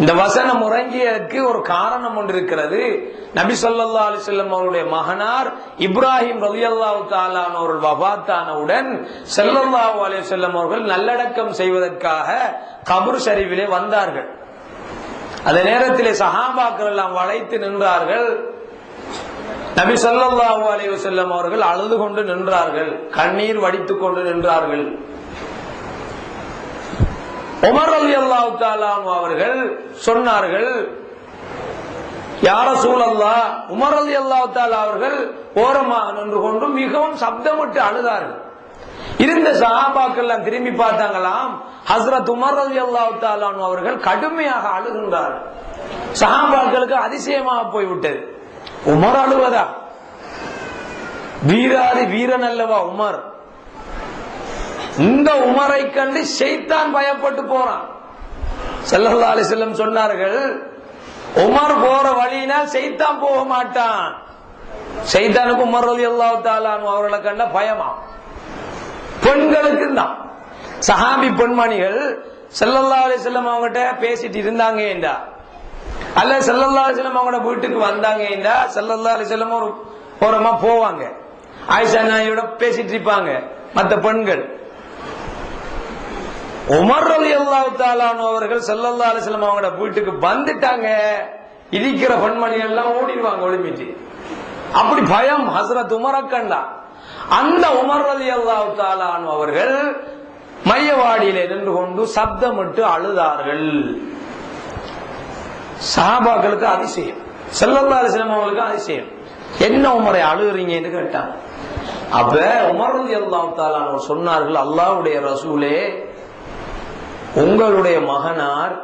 இந்த வசனம் உறங்கியதற்கு ஒரு காரணம் ஒன்று இருக்கிறது. நபி ஸல்லல்லாஹு அலைஹி வஸல்லம் அவருடைய மகனார் இப்ராஹிம் ரலியல்லாஹு தஆலா அவர்கள் வஃபாத்தானவுடன் ஸல்லல்லாஹு அலைஹி வஸல்லம் அவர்கள் நல்லடக்கம் செய்வதற்காக கபர் ஷரீஃபிலே வந்தார்கள். அந்த நேரத்திலே சஹாபாக்கள் எல்லாம் வளைத்து நின்றார்கள். நபி ஸல்லல்லாஹு அலைஹி வஸல்லம் அவர்கள் அழுது கொண்டு நின்றார்கள், கண்ணீர் வடித்துக் கொண்டு நின்றார்கள். உமர் ரலியல்லாஹு தஆலா அவர்கள் சொன்னார்கள், யா ரசூலல்லாஹ், உமர் ரலியல்லாஹு தஆலா அவர்கள் ஓரமாக நின்று கொண்டு மிகவும் சப்தமிட்டு அழுதார்கள். இருந்த சஹாபாக்கள் எல்லாம் திரும்பி பார்த்தாங்களாம், ஹஸ்ரத் உமர் ரலியல்லாஹு தஆலா அவர்கள் கடுமையாக அழுகின்றார்கள். சஹாபாக்களுக்கு அதிசயமாக போய்விட்டது. உமர் அழுவதா? வீராதி வீரன் அல்லவா உமர்? இந்த உமரை கண்டு ஷைத்தான் பயப்பட்டு போறான். ஸல்லல்லாஹு அலைஹி வஸல்லம் சொன்னார்கள், உமர் போற வழியினால் ஷைத்தான் போக மாட்டான். ஷைத்தானுக்கு உமர் ரலியல்லாஹு தஆலா அவர்களை கண்ட பயமா? பெண்களுக்கு தான். சஹாபி பெண்மணிகள் ஸல்லல்லாஹு அலைஹி வஸல்லம் அவங்ககிட்ட பேசிட்டு இருந்தாங்க என்றா, அல்ல ஸல்லல்லாஹு அலைஹி வஸல்லம் அவங்களோட வீட்டுக்கு வந்தாங்க என்றா, ஸல்லல்லாஹு அலைஹி வஸல்லம் ஒரு ஓரமா போவாங்க, ஆயிஷா நாயோட பேசிட்டு இருப்பாங்க மற்ற பெண்கள். உமர் ரலியல்லாஹு தஆலா அவர்கள் ஸல்லல்லாஹு அலைஹி வஸல்லம் அவங்களோட வீட்டுக்கு வந்துட்டாங்க, இருக்கிற பெண்மணி எல்லாம் ஓடிடுவாங்க ஒளிமிட்டு. அப்படி பயம் ஹஸ்ரத் உமர கண்டா. அந்த உமர் ரலியல்லாஹு தஆலா அவர்கள் மையவாடியிலே நின்று கொண்டு சப்தமிட்டு அழுதார்கள். சஹாபாக்களுக்கு அதிசயம், ஸல்லல்லாஹு அலைஹி வஸல்லம் அவங்களுக்கு அதிசயம். என்ன உமரை அழுகுறீங்கன்னு கேட்டாங்க. அப்ப உமர் ரலியல்லாஹு தஆலா சொன்னார்கள், அல்லாஹ்வுடைய ரசூலே, உங்களுடைய மகனார்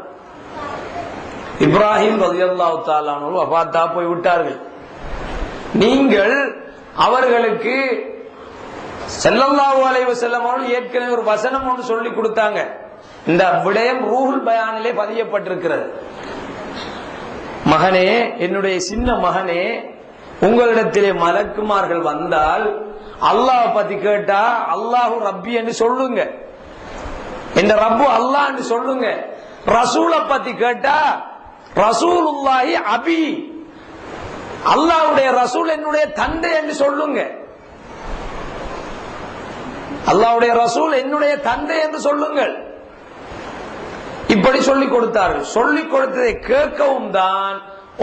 இப்ராஹிம் ரலியல்லாஹு தஆலா வஃபாத்தா போய் விட்டார்கள். நீங்கள் அவர்களுக்கு ஸல்லல்லாஹு அலைஹி வஸல்லம் அவர்கள் ஏற்கனவே ஒரு வசனம் ஒன்று சொல்லி கொடுத்தாங்க. இந்த விடயம் ரூஹுல் பயானிலே பதியப்பட்டிருக்கிறது. மகனே, என்னுடைய சின்ன மகனே, உங்களிடத்திலே மலக்குமார்கள் வந்தால் அல்லாஹ் பத்தி கேட்டா அல்லாஹு ரப்பி என்று சொல்லுங்க, இந்த ரப்பு அல்லாஹ் என்று சொல்லுங்க. ரசூலை பத்தி கேட்டா ரசூலுல்லாஹி அபி, அல்லாஹ்வுடைய ரசூல் என்னுடைய தந்தை என்று சொல்லுங்க. அல்லாஹ்வுடைய ரசூல் என்னுடைய தந்தை என்று சொல்லுங்கள். இப்படி சொல்லிக் கொடுத்தார்கள். சொல்லிக் கொடுத்ததை கேட்கவும் தான்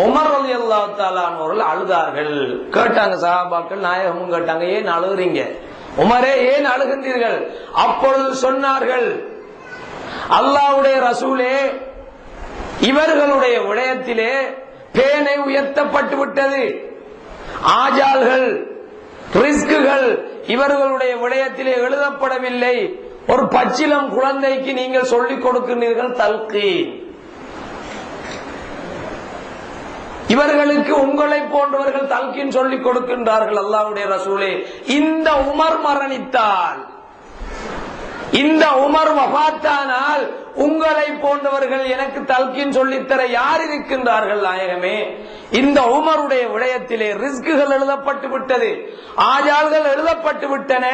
உமர் ரலியல்லாஹு தஆலா அவர்கள் அழுதார்கள். கேட்டாங்க சஹாபாக்கள், நாயகமும் கேட்டாங்க, ஏன் அழுகுறீங்க உமரே, ஏன் அழுகின்றீர்கள்? அப்பொழுது சொன்னார்கள், அல்லாஹ்வுடைய ரசூலே, இவர்களுடைய விடயத்திலே பேனை உயர்த்தப்பட்டு விட்டது, ஆஜால்கள் ரிஸ்குகள் இவர்களுடைய விடயத்திலே எழுதப்படவில்லை. ஒரு பச்சிலம் குழந்தைக்கு நீங்கள் சொல்லிக் கொடுக்கிறீர்கள் தல்கீன். இவர்களுக்கு உங்களை போன்றவர்கள் தல்கீன் சொல்லிக் கொடுக்கின்றார்கள். அல்லாஹ்வுடைய ரசூலே, இந்த உமர் மரணித்தால், இந்த உமர் வஃபாத்தானால் உங்களை போன்றவர்கள் எனக்கு தல்கீன் சொல்லித்தர யார் இருக்கின்றார்கள் நாயகமே? இந்த உமருடைய விடயத்திலே ரிஸ்குகள் எழுதப்பட்டு விட்டது, ஆஜால்கள் எழுதப்பட்டு விட்டன,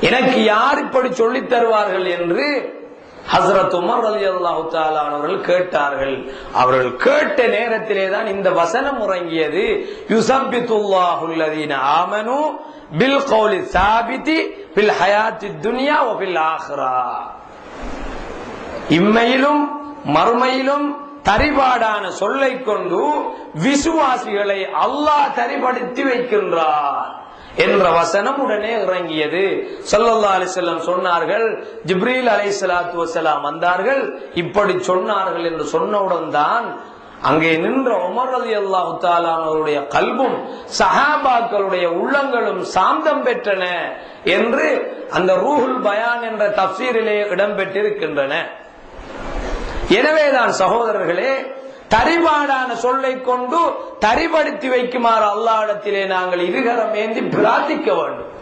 எனக்கு யார் இப்படி சொல்லித் தருவார்கள் என்று ஹஸ்ரத் உமர் ரலியல்லாஹு தஆலா அவர்கள் கேட்டார்கள். அவர்கள் கேட்ட நேரத்திலே தான் இந்த வசனம் இறங்கியது, யுஸப்பித்துல்லாஹு அல்லதீன ஆமனு பில் கௌலி ஸாபிதி ஃபில் ஹயாத்தித் துன்யா வ ஃபில் ஆখিরা. இம்மையிலும் மறுமையிலும் தரிபாடான சொல்லை கொண்டு விசுவாசிகளை அல்லாஹ் தரிபடுத்தி வைக்கின்றார் என்ற வசனம் உடனே இறங்கியது. ஸல்லல்லாஹு அலைஹி வஸல்லம் சொன்னார்கள், ஜிப்ரீல் அலைஹிஸ்ஸலாத்து வஸலாம் வந்தார்கள், இப்படி சொன்னார்கள் என்று சொன்னவுடன் தான் அங்கே நின்ற உமர் ரலியல்லாஹு தஆலா அவருடைய கல்பும் சஹாபாக்களுடைய உள்ளங்களும் சாந்தம் பெற்றன என்று அந்த ரூஹுல் பயான் என்ற தஃப்சீரிலே இடம்பெற்றிருக்கின்றன. எனவேதான் சகோதரர்களே, தரிபாடான சொல்லை கொண்டு தரிபடுத்தி வைக்குமாறு அல்லாஹ்விடத்திலே நாங்கள் இருகரம் ஏந்தி பிரார்த்திக்க வேண்டும்.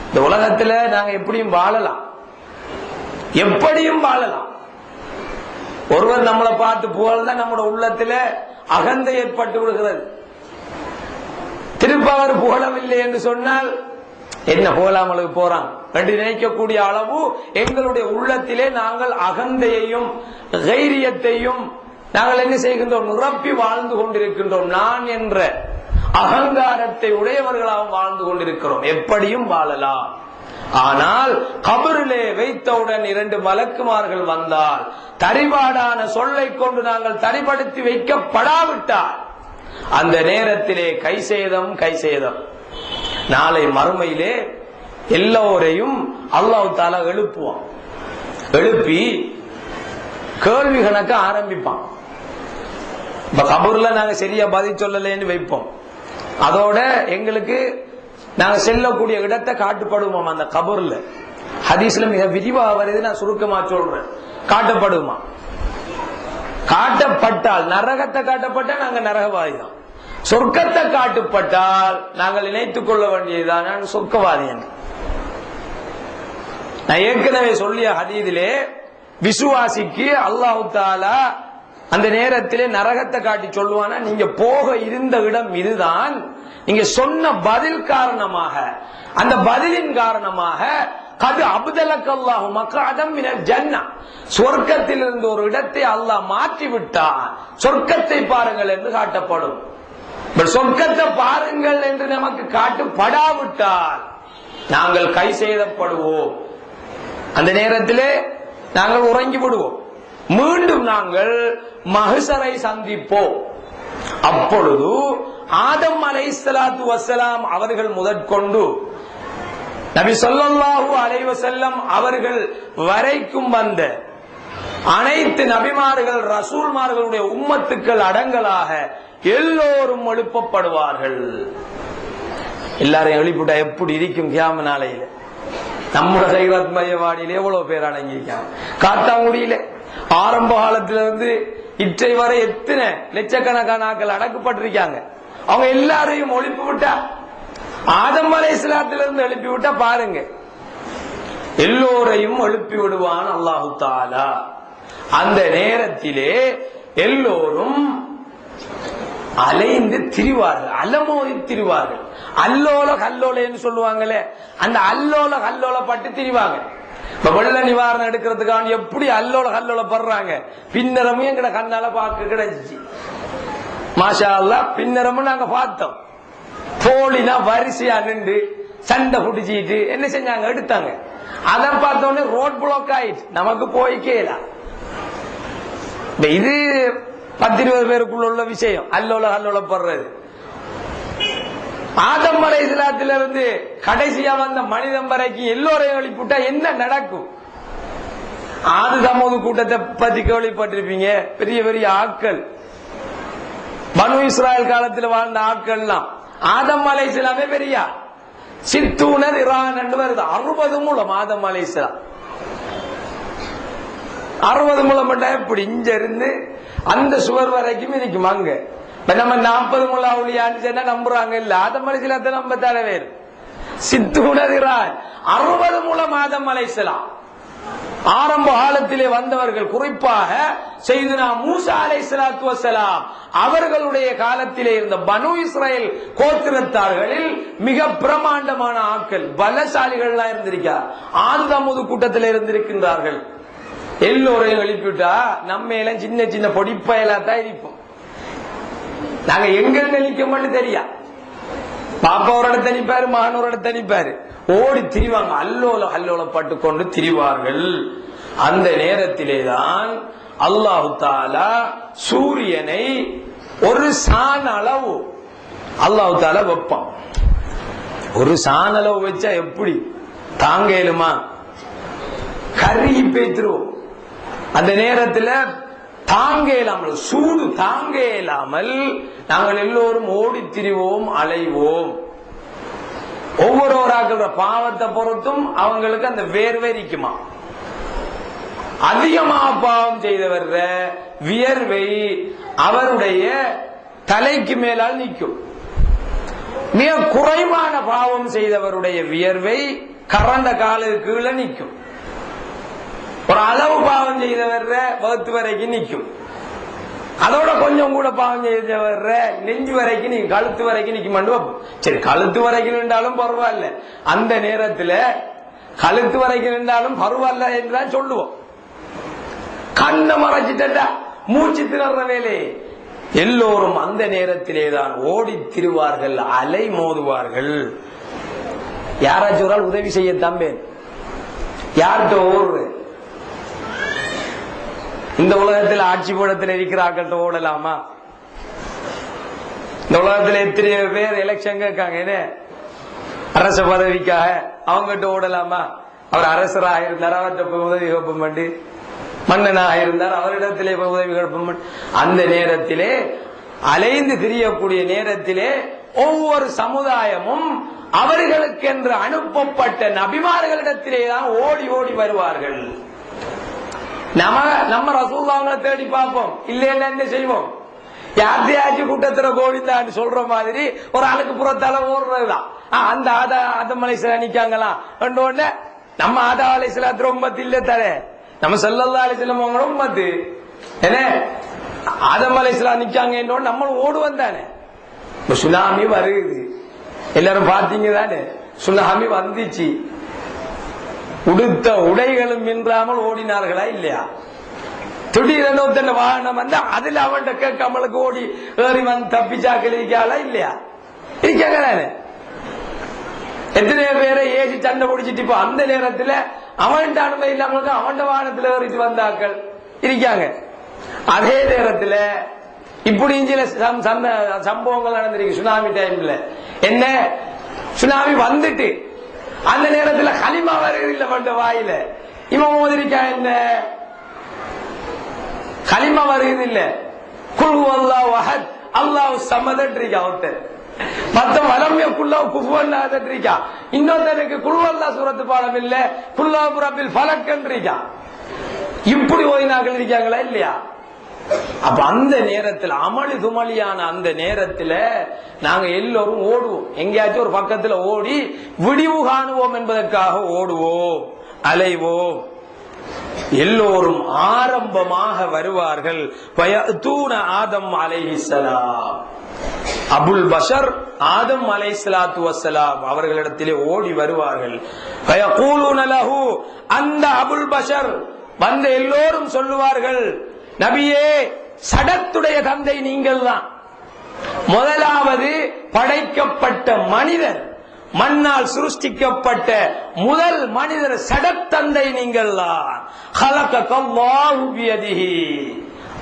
இந்த உலகத்துல நாங்க எப்படியும் வாழலாம், எப்படியும் வாழலாம். ஒருவர் நம்மளை பார்த்து புகழ்தான் நம்முடைய உள்ளத்துல அகந்தை ஏற்பட்டு விடுகிறது. திருப்பவர் புகழவில்லை என்று சொன்னால் என்ன புகழாமலுக்கு போறான் என்று நினைக்கக்கூடிய அளவு எங்களுடைய உள்ளத்திலே நாங்கள் அகந்தையையும் தைரியத்தையும் நாங்கள் என்ன செய்கின்றோம், நிரப்பி வாழ்ந்து கொண்டிருக்கின்றோம். நான் என்ற அகங்காரத்தை உடையவர்களாக வாழ்ந்து கொண்டிருக்கிறோம். எப்படியும் வாழலாம். ஆனால் கபரிலே வைத்தவுடன் 2 மலக்குமார்கள் வந்தால், தரிபாடான சொல்லை கொண்டு நாங்கள் தரிபடுத்தி வைக்கப்படாவிட்டால் அந்த நேரத்திலே கைசேதம் கைசேதம். நாளை மறுமையிலே எல்லோரையும் அல்லாஹ் தஆலா எழுப்புவான். எழுப்பி கேள்வி கணக்க ஆரம்பிப்பான். இப்ப கபூர்ல நாங்க சரியா பதில் சொல்லலன்னு வைப்போம். அதோட எங்களுக்கு நாங்க செல்லக்கூடிய இடத்தை காட்டுப்படுவோம். அந்த கபூர்ல ஹதீஸ்ல மிக விரிவா வருது, நான் சுருக்கமா சொல்றேன். காட்டப்படுமா? காட்டப்பட்டால் நரகத்தை காட்டப்பட்டால் நாங்க நரகவாதி தான். சொர்க்கத்தை காட்டப்பட்டால் நாங்கள் நினைத்துக் கொள்ள வேண்டியதுதான் நான் சொர்க்கவாதி என்று. நான் ஏற்கனவே சொல்லிய ஹதீஸிலே விசுவாசிக்கு அல்லாஹ் தஆலா அந்த நேரத்திலே நரகத்தை காட்டி சொல்லுவானா, நீங்க போக இருந்த இடம் இதுதான், நீங்க சொன்ன பதில் காரணமாக, அந்த பதிலின் காரணமாக கது அப்தலக்கல்லாஹு மக்அதம் மினல் ஜன்னah, சொர்க்கத்தில் இருந்து ஒரு இடத்தை அல்லாஹ் மாற்றி விட்டான், சொர்க்கத்தை பாருங்கள் என்று காட்டப்படும். சொர்க்கத்தை பாருங்கள் என்று நமக்கு காட்டப்படாவிட்டால் நாங்கள் கை செய்தப்படுவோம். அந்த நேரத்திலே நாங்கள் உறங்கி விடுவோம். மீண்டும் நாங்கள் மஹ்ஷரை சந்திப்போம். அப்பொழுது ஆதம் அலைஹிஸ்ஸலாத்து வஸ்ஸலாம் அவர்கள் முதற்கொண்டு நபி ஸல்லல்லாஹு அலைஹி வஸல்லம் அவர்கள் வரைக்கும் வந்த அனைத்து நபிமார்கள் ரசூல்மார்களுடைய உம்மத்துக்கள் அடங்கலாக எல்லோரும் எழுப்பப்படுவார்கள். எல்லாரையும் எழுப்பிட்டா எப்படி இருக்கும் கியாம நாளையில? நம்முடைய சைராத் மையவாடியில எவ்வளவு பேர் அடங்கியிருக்காங்க. காத்தாங்குடியில ஆரம்ப காலத்திலிருந்து இற்றை வரை எத்தனை லட்சக்கணக்கான ஆட்கள் அடக்கப்பட்டிருக்காங்க. அவங்க எல்லாரையும் ஒழிப்பு விட்டா, ஆதம் அலைஹிஸ்ஸலாத்திலிருந்து எழுப்பி விட்டா பாருங்க, எல்லோரையும் எழுப்பி விடுவான் அல்லாஹு தஆலா. அந்த நேரத்திலே எல்லோரும் அலைந்து திரிவார்கள், அலமோதி திரிவார்கள். அல்லோல கல்லோலன்னு சொல்லுவாங்களே, அந்த அல்லோல கல்லோல பட்டு திரிவாங்க. இப்ப வெள்ள நிவாரணம் எடுக்கிறதுக்கான எப்படி அல்லோல கல்லோல படுறாங்க, பின்னரமும் எங்கட கண்ணால பார்க்க கிடைச்சிச்சு. மாஷா அல்லாஹ், பின்னரமும் நாங்க பார்த்தோம். போலினா வரிசையா நின்று சண்டை புடிச்சிட்டு என்ன செஞ்சாங்க, எடுத்தாங்க. அதை பார்த்தோன்னே ரோட் பிளாக் ஆயிடுச்சு, நமக்கு போய்க்கேல. இது 10-20 பேருக்குள்ள உள்ள விஷயம். அல்லோல அல்லோல படுறது. ஆதம் அலைஹிஸ்ஸலாத்திலிருந்து கடைசியா வந்த மனிதன் வரைக்கும் எல்லோரையும் எழுப்பிவிட்டா என்ன நடக்கும்? ஆது சமூக கூட்டத்தை பத்தி கேள்விப்பட்டிருப்பீங்க. பெரிய பெரிய ஆட்கள், பனு இஸ்ராயல் காலத்தில் வாழ்ந்த ஆட்கள்லாம். ஆதம் அலைஹிஸ்ஸலாமே பெரிய சித்தூனர் இரான் என்று வருது. 60 மூலம் ஆதம் அலைஹிஸ்ஸலாம் 60 மூலம் எப்படி இங்க இருந்து அந்த சுவர் வரைக்கும் இருக்கும். அங்க நம்ம 40 மூலம் அவுளியான்னு சொன்னா நம்புறாங்க இல்ல. ஆதம் அலைஹிஸ்ஸலாத்தை நம்ப தலைவர் சித்தூனர் இரான் 60 மூலம் ஆதம் அலைஹிஸ்ஸலாம். ஆரம்ப காலத்திலே வந்தவர்கள், குறிப்பாக சையதுனா மூசா அலைஹிஸ்ஸலாத்து வஸ்ஸலாம் அவர்களுடைய காலத்திலே இருந்த பனு இஸ்ரேல் கோத்திரத்தார்களில் மிக பிரமாண்டமான ஆட்கள், பலசாலிகள் இருந்திருக்கார். ஆதுதமுது கூட்டத்தில் இருந்திருக்கின்றார்கள். எல்லோரையும் எழுப்பிவிட்டா நம்ம எல்லாம் சின்ன சின்ன பொடிப்பயலா தான் இருப்போம். நாங்க எங்க நினைக்க தெரியா. பாப்பா ஒரு இடத்த நிப்பாரு, மகன் ஒரு இடத்த நிப்பாரு, ஓடி திரிவாங்க. அல்லோல அல்லோல பட்டு கொண்டு திரிவார்கள். அந்த நேரத்திலேதான் அல்லாஹு தஆலா சூரியனை ஒரு சான் அளவு அல்லாஹு தஆலா வைப்பான். ஒரு சான் அளவு வச்சா எப்படி தாங்க இயலுமா? கருகி பேத்துருவோம். அந்த நேரத்தில் தாங்க இயலாமல், சூடு தாங்க இயலாமல் நாங்கள் எல்லோரும் ஓடி திரிவோம், அலைவோம். ஒவ்வொருவராக்கிற பாவத்தை பொறுத்தும் அவங்களுக்கு அந்த வேர்வை இருக்குமா. அதிகமாக பாவம் செய்தவர் வியர்வை அவருடைய தலைக்கு மேலால் நிற்கும். மிக குறைவான பாவம் செய்தவருடைய வியர்வை கரண்ட காலுக்கு கீழே நிற்கும். ஒரு அளவு பாவம் செய்தவர் வகுத்து வரைக்கும் நிற்கும். அதோட கொஞ்சம் கூட பாவம் செய்தவர் நெஞ்சு வரைக்கும் நீங்க கழுத்து வரைக்கும் நிற்கும். சரி, கழுத்து வரைக்கும் நின்றாலும் பரவாயில்ல. அந்த நேரத்தில் கழுத்து வரைக்கும் நின்றாலும் பரவாயில்ல என்றுதான் சொல்லுவோம். கண்ணை மறைச்சிட்டா மூச்சு திணற வேலை. எல்லோரும் அந்த நேரத்திலே தான் ஓடி திரிவார்கள், அலை மோதுவார்கள். யாராச்சும் ஒரு உதவி செய்ய தம்பேன், யார்கிட்ட ஓடுற? இந்த உலகத்தில் ஆட்சி படத்தில் இருக்கிறார்கள் ஓடலாமா? இந்த உலகத்தில் எத்தனை பேர் எலெக்ஷன் கேட்காங்க, அரச பதவிக்காக, அவங்ககிட்ட ஓடலாமா? அவர் அரசராக இருந்தார், அவர்கிட்ட உதவி கேட்போம் பண்ணி, மன்னனாக இருந்தார், அவரிடத்திலே உதவி கேட்போம். அந்த நேரத்திலே அலைந்து திரியக்கூடிய நேரத்திலே ஒவ்வொரு சமுதாயமும் அவர்களுக்கென்று அனுப்பப்பட்ட நபிமார்களிடத்திலே தான் ஓடி ஓடி வருவார்கள். நம்ம ரசூலுல்லாஹ்வை தேடி பார்ப்போம், இல்லைன்னா என்ன செய்வோம்? யார்த்தையாச்சும் கூட்டத்துல கோவிந்தான்னு சொல்ற மாதிரி ஒரு ஆளுக்கு புறத்தால ஓடுறதுதான். அந்த ஆதம் அலைஹிஸ்ஸலாம் நிக்காங்களா உடனே நம்ம ஆதம் அலைஹிஸ்ஸலாத்து உம்மத்து இல்ல தரே, நம்ம ஸல்லல்லாஹு அலைஹி வஸல்லம் அவங்களோட உம்மத்து. என்ன ஆதம் அலைஹிஸ்ஸலாம் நிக்காங்க என்னோட நம்மளும் ஓடுவோம் தானே. சுனாமி வருது, எல்லாரும் பாத்தீங்க தானே, சுனாமி வந்துச்சு. உடுத்த உடைகளும் இன்றாமல் ஓடினார்களா இல்லையா? திடீரென ஒருத்தன் வாகனம் வந்தா அதுல அவன்கிட்ட கேட்காமலுக்கு ஓடி ஏறி வந்து தப்பிச்சாக்கள் இருக்காளா இல்லையா? இருக்காங்க தானே. எத்தனை பேரை ஏசி சண்டை பிடிச்சிட்டு இப்போ அந்த நேரத்தில் அவன்கிட்ட அனுமதி இல்லாம அவன் வாகனத்தில் ஏறிட்டு வந்தாக்கள் இருக்காங்க. அதே நேரத்தில் இப்படி சில சம்பவங்கள் நடந்திருக்கு. சுனாமி டைம்ல என்ன, சுனாமி வந்துட்டு அந்த நேரத்தில் கலிமா வருது இல்ல வந்த வாயில இவன் மோதிரிக்கா, என்ன கலிமா வருது இல்ல, குல் அல்லாஹ் அஹத் அல்லாஹ் ஸமத் இருக்கா ஒருத்தர், மத்த வலம்யக்குள்ள குஃபுவன் இருக்கா, இன்னொருத்தருக்கு குல் அல்லாஹ் சூரத்து பாடம் இல்ல குல்லாஹு ரப்பில் ஃபலக் இருக்கா. இப்படி ஓய்னாக்கள் இருக்காங்களா இல்லையா? அப்ப அந்த நேரத்தில் அமளி துமளியான அந்த நேரத்தில் நாங்க எல்லோரும் ஓடுவோம், எங்கேயாச்சும் ஒரு பக்கத்தில் ஓடி விடிவு காணுவோம் என்பதற்காக ஓடுவோம், அலைவோம். எல்லோரும் ஆரம்பமாக வருவார்கள். ஆதம் அலைஹிஸ்ஸலாம், அபுல் பஷர் ஆதம் அலைஹிஸ்ஸலாத்து வஸ்ஸலாம் அவர்களிடத்திலே ஓடி வருவார்கள். அந்த அபுல் பஷர் வந்த எல்லோரும் சொல்லுவார்கள், நபியே சடத்துடைய தந்தை நீங்கள் தான், முதலாவது படைக்கப்பட்ட மனிதர், மண்ணால் சிருஷ்டிக்கப்பட்ட முதல் மனிதர் சடத்தந்தை நீங்கள் தான்.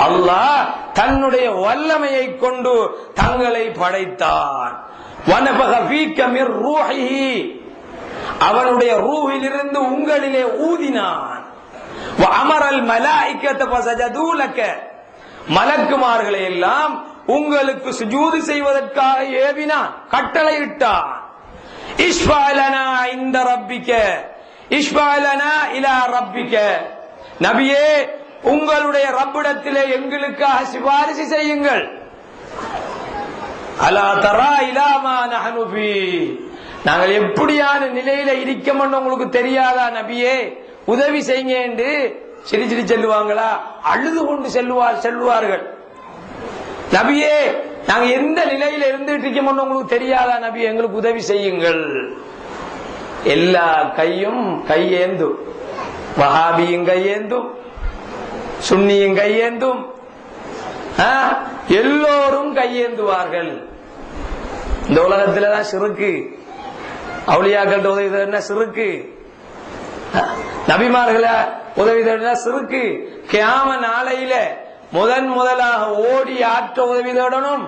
அல்லாஹ் தன்னுடைய வல்லமையை கொண்டு தங்களை படைத்தான். அவனுடைய ரூஹிலிருந்து உங்களிலே ஊதினான். மலக்குமார்களை எல்லாம் உங்களுக்கு சுஜூது செய்வதற்காக ஏவினான், கட்டளையிட்டான். இஷ்ஃபஅலனா இன்த ரப்பிக இஷ்ஃபஅலனா இலா ரப்பிக, நபியே உங்களுடைய ரப்பிடத்திலே எங்களுக்காக சிபாரிசு செய்யுங்கள். அலா தரா இலா மா நஹனு ஃபீ, நாங்கள் எப்படியான நிலையில இருக்கோம்னு உங்களுக்கு தெரியாதா நபியே, உதவி செய்யுங்க என்று சிரிச்சிட்டு செல்லுவாங்களா, அழுது கொண்டு செல்வார்கள். நபியே நாங்க எந்த நிலையில இருந்துட்டு இருக்கோம்னு உங்களுக்கு தெரியாதா நபியே, எங்களுக்கு உதவி செய்யுங்கள். எல்லா கையும் கையேந்தும், வஹாபியும் கையேந்தும், சுன்னியும் கையேந்தும், எல்லோரும் கையேந்துவார்கள். இந்த உலகத்துலதான் சிறுக்கு, அவுலியாக்கள் உதவி என்ன சிறுக்கு, நபிமார்களை உதவி தேடினா சிறுக்கு. கியாம நாளையில முதலாக ஓடி ஆற்ற உதவி தேடணும்,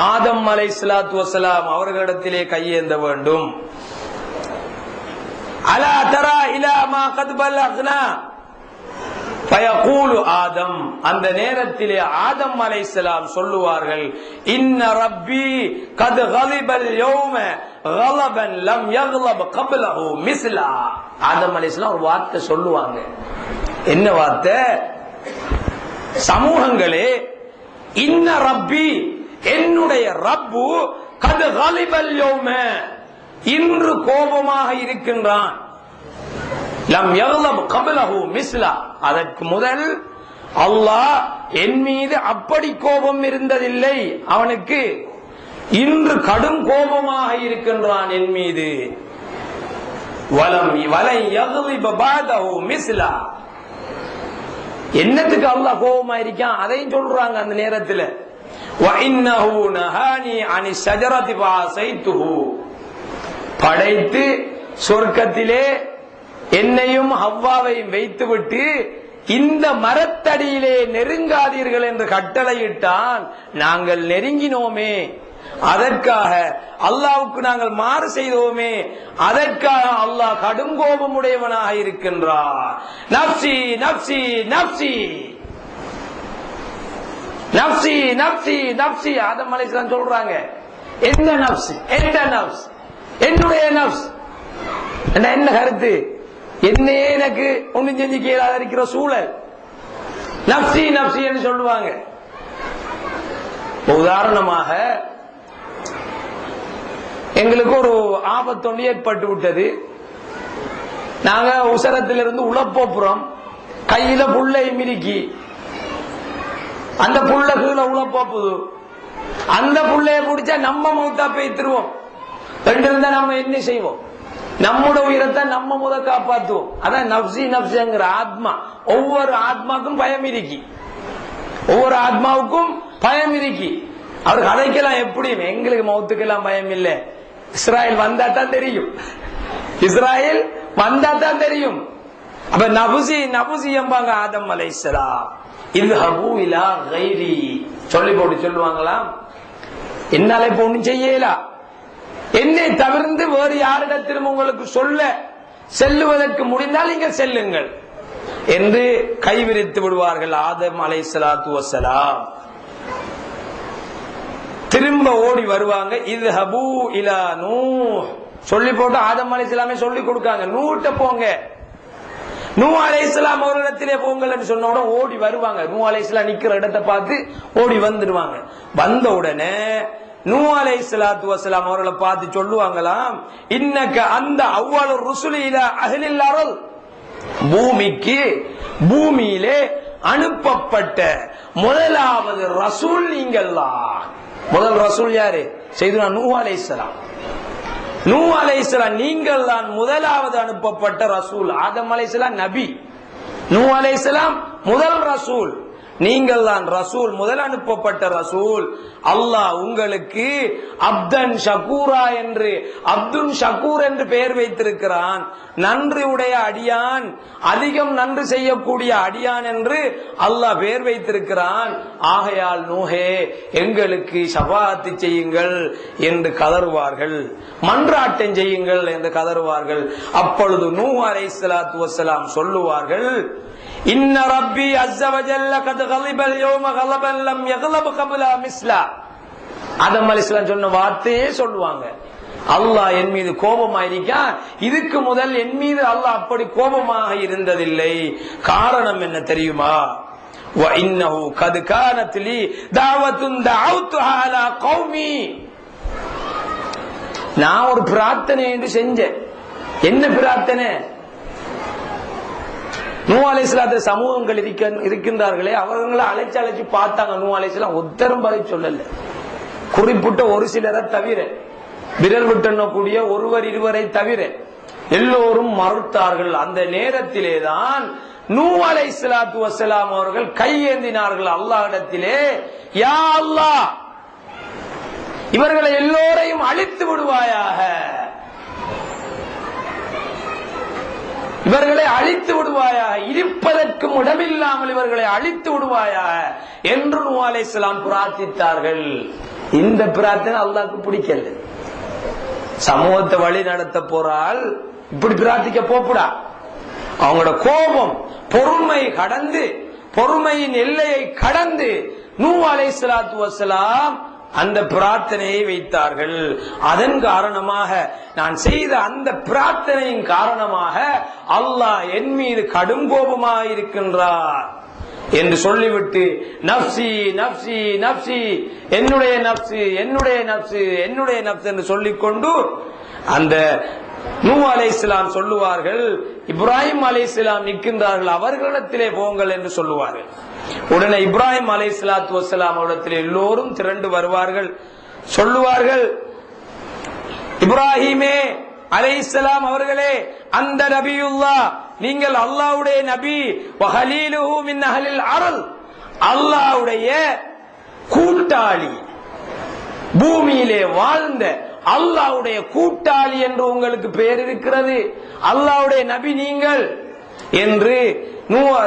ஆதம் அலைஹிஸ்ஸலாத்து வஸ்ஸலாம் அவர்களிடத்திலே கையேந்த வேண்டும். அலா தரா இலா மா கத் பலக்னா ஃபயகூலு ஆதம், அந்த நேரத்திலே ஆதம் அலைஹிஸ்ஸலாம் சொல்லுவார்கள், இன்ன ரப்பி கத் கலிபல் யௌம கலபன் லம் யக்லப் கப்லஹு மிஸ்லா. ஆதம் அலைஹிஸ்ஸலாம் ஒரு வார்த்தை சொல்லுவாங்க. என்ன வார்த்தை? சமூகங்களே, இன்ன ரப்பி என்னுடைய ரப்பு கத் கலிபல் யௌம இன்று கோபமாக இருக்கின்றான், லம் யக்லப் கப்லஹு மிஸ்லா, அதற்கு முதல் அல்லாஹ் என் மீது அப்படி கோபம் இருந்ததில்லை, அவனுக்கு இன்று கடும் கோபமாக இருக்கின்றான் என் மீது. என்னத்துக்கு அல்லாஹ் கோபமா இருக்கான் அதையும் சொல்றாங்க அந்த நேரத்தில். படைத்து சொர்க்கத்திலே என்னையும் ஹவ்வாவையும் வைத்துவிட்டு இந்த மரத்தடியிலே நெருங்காதீர்கள் என்று கட்டளையிட்டான். நாங்கள் நெருங்கினோமே, அதற்காக அல்லாவுக்கு நாங்கள் மாறு செய்தோமே, அதற்காக அல்லாஹ் கடும் கோபமுடையவனாக இருக்கின்றார். நப்சி நப்சி நப்சி நப்சி நப்சி நப்சி ஆதம் அலைஹிஸ்ஸலாம் சொல்றாங்க. எந்த நப்ஸ், எந்த நப்ஸ், என்னுடைய நப்ஸ் என்ன கருத்து? என்னையே எனக்கு ஒன்னும் செஞ்சு கேளாத இருக்கிற சூழல், நப்சி நப்சி என்று சொல்லுவாங்க. உதாரணமாக எங்களுக்கு ஒரு ஆபத்து ஒன்று ஏற்பட்டு விட்டது. நாங்க உசரத்திலிருந்து உழப்போப்புறோம், கையில புள்ளை மிரிக்கி அந்த புள்ள கீழே உழப்போப்புது, அந்த புள்ளைய பிடிச்சா நம்ம மௌத்தா பேத்துருவோம். ரெண்டு இருந்தா நம்ம என்ன செய்வோம்? நம்முடைய உயிரத்தை நம்ம முத காப்பாற்றுவோம். அதான் நப்சி நப்சிங்கிற ஆத்மா. ஒவ்வொரு ஆத்மாக்கும் பயம் இருக்கி, ஒவ்வொரு ஆத்மாவுக்கும் பயம் இருக்கி. அவர் கதைக்கெல்லாம் எப்படி, எங்களுக்கு மௌத்துக்கெல்லாம் பயம் இல்லை. இஸ்ராயல் வந்தா தான் தெரியும், இஸ்ராயல் வந்தா தான் தெரியும். அப்ப நபுசி நபுசி என்பாங்க ஆதம் அலைஹிஸ்ஸலாம். இத்ஹபு இலா கைரி சொல்லி போட்டு சொல்லுவாங்களாம், என்னால இப்ப ஒண்ணும் செய்யலா, என்னை தவிர்த்து வேறு யாரிடத்திலும் உங்களுக்கு செல்லுவதற்கு முடிந்தால் நீங்கள் செல்லுங்கள் என்று கைவிரித்து விடுவார்கள் ஆதம் அலைஹிஸ்ஸலாத்து வஸ்ஸலாம். திரும்ப ஓடி வருவாங்க. இத்ஹபு இலா நூஹ் சொல்லி போட்டு ஆதம் அலைஹிஸ்ஸலாமே சொல்லி கொடுக்காங்க, நூட்ட போங்க, நூஹ் அலைஹிஸ்ஸலாம் அவரிடத்திலே போங்கள் என்று சொன்ன உடனே ஓடி வருவாங்க. நூஹ் அலைஹிஸ்ஸலாம் நிக்கிற இடத்தை பார்த்து ஓடி வந்துடுவாங்க. வந்த உடனே நூஹ் அலைஹிஸ்ஸலாத்து வஸ்ஸலாம் அவர்களை பார்த்து சொல்லுவாங்களாம், இன்னக அந்த அவ்வளவு ருசுலி இலா அஹ்லில் அர்ள், பூமியிலே அனுப்பப்பட்ட முதலாவது ரசூல் நீங்கள்தான். முதல் ரசூல் யாரு? சையதுனா நூஹ் அலைஹிஸ்ஸலாம். நூஹ் அலைஹிஸ்ஸலாம் நீங்கள் தான் முதலாவது அனுப்பப்பட்ட ரசூல். ஆதம் அலைஹிஸ்ஸலாம் நபி, நூஹ் அலைஹிஸ்ஸலாம் முதல் ரசூல், நீங்கள் தான் ரசூல், முதல் அனுப்பப்பட்ட ரசூல். அல்லாஹ் உங்களுக்கு அப்தன் ஷகூரா என்று, அப்துன் ஷகூர் என்று பெயர் வைத்திருக்கிறான். நன்றி உடைய அடியான், அதிகம் நன்றி செய்யக்கூடிய அடியான் என்று அல்லாஹ் பெயர் வைத்திருக்கிறான். ஆகையால் நூஹே எங்களுக்கு ஷஃபாஅத் செய்யுங்கள் என்று கதறுவார்கள், மன்றாட்டம் செய்யுங்கள் என்று கதறுவார்கள். அப்பொழுது நூஹ் அலைஹிஸ்ஸலாத்து வஸ்ஸலாம் சொல்லுவார்கள், இன்ன ரப்பி அஸ்ஸ வஜல்ல கத் கலிபல் யௌம கலபன் லம் யக்லப் கப்ல மிஸ்லா. ஆதம் அலைஹிஸ்ஸலாம் சொன்ன வார்த்தையே சொல்லுவாங்க, அல்லாஹ் என் மீது கோபமாயிருக்கான், இதுக்கு முதல் என் மீது அல்லாஹ் அப்படி கோபமாக இருந்ததில்லை. காரணம் என்ன தெரியுமா? வ இன்னஹு கத் கானத் லி தஅவத்துன் தஅவுதுஹா அலா கௌமி. நான் ஒரு பிரார்த்தனை என்று செஞ்சேன். என்ன பிரார்த்தனை? நூஹ் அலைஹிஸ்ஸலாத்து சமூகங்கள் இருக்கின்றார்களே, அவர்களை அழைச்சு பார்த்தாங்க. நூஹ் அலைஹிஸ்ஸலாம் உத்தரம் பதில் சொல்லல, குறிப்பிட்ட ஒரு சிலரை தவிர, விரல் விட்டக்கூடிய ஒருவர் இருவரை தவிர எல்லோரும் மறுத்தார்கள். அந்த நேரத்திலேதான் நூஹ் அலைஹிஸ்ஸலாத்து வஸ்ஸலாம் அவர்கள் கையேந்தினார்கள் அல்லாஹ்விடத்திலே, யா அல்லாஹ் இவர்களை எல்லோரையும் அழித்து விடுவாயாக, இவர்களை அழித்து விடுவாயாக, இருப்பதற்கும் இடமில்லாமல் இவர்களை அழித்து விடுவாயாக என்று நூஹ் அலைஹிஸ்ஸலாம் பிரார்த்தித்தார்கள். இந்த பிரார்த்தனை அல்லாஹ்வுக்கு பிடிக்கல. சமூகத்தை வழி நடத்த போறால் இப்படி பிரார்த்திக்க போப்புடா. அவங்களோட கோபம் பொறுமை கடந்து, பொறுமையின் எல்லையை கடந்து நூஹ் அலைஹிஸ்ஸலாத்து வஸ்ஸலாம் அந்த பிரார்த்தனையை வைத்தார்கள். அதன் காரணமாக, நான் செய்த அந்த பிரார்த்தனையின் காரணமாக அல்லாஹ் என் மீது கடும் கோபமாக இருக்கின்றார் என்று சொல்லிவிட்டு, நப்சி நப்சி நப்சி, என்னுடைய நப்சு என்னுடைய நப்சு என்னுடைய நப்சு என்று சொல்லிக்கொண்டு அந்த நூஹ் அலைஹிஸ்ஸலாம் சொல்லுவார்கள், இப்ராஹிம் அலைஹிஸ்ஸலாம் நிற்கின்றார்கள், அவர்களிடத்திலே போங்கள் என்று சொல்லுவார்கள். உடனே இப்ராஹிம் அலைஹிஸ்ஸலாத்து வஸ்ஸலாம் இடத்திலே எல்லோரும் திரண்டு வருவார்கள். சொல்லுவார்கள், இப்ராஹிமே அலைஹிஸ்ஸலாம் அவர்களே, அந்த நபியுல்லாஹ், நீங்கள் அல்லாஹ்வுடைய நபி, வஹலீலுஹு மின் அஹ்லில் அர்ள், அல்லாஹ்வுடைய கூட்டாளி, பூமியிலே வாழ்ந்த அல்லாஹ்வுடைய கூட்டாளி என்று உங்களுக்கு பெயர் இருக்கிறது, அல்லாஹ்வுடைய நபி நீங்கள் என்று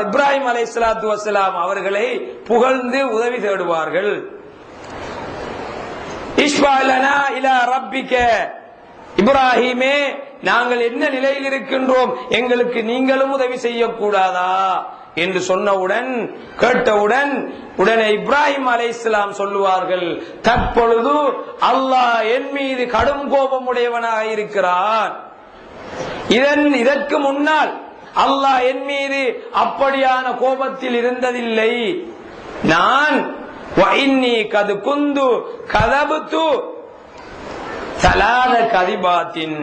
இப்ராஹிம் அலைஹிஸ்ஸலாத்து வஸ்ஸலாம் அவர்களை புகழ்ந்து உதவி தேடுவார்கள். இஷ்ஃபலனா இலா ரப்பிக, இப்ராஹிமே நாங்கள் என்ன நிலையில் இருக்கின்றோம், எங்களுக்கு நீங்களும் உதவி செய்யக்கூடாதா என்று சொன்னவுடன், கேட்டவுடன் உடனே இப்ராஹிம் அலைஹிஸ்ஸலாம் சொல்லுவார்கள், தற்பொழுது அல்லாஹ் என் மீது கடும் கோபம் உடையவனாக இருக்கிறான், இதற்கு முன்னால் அல்லாஹ் என் மீது அப்படியான கோபத்தில் இருந்ததில்லை. நான் வஇன்னி கது குந்து கதபுது சலாத கதிபாத்தின்,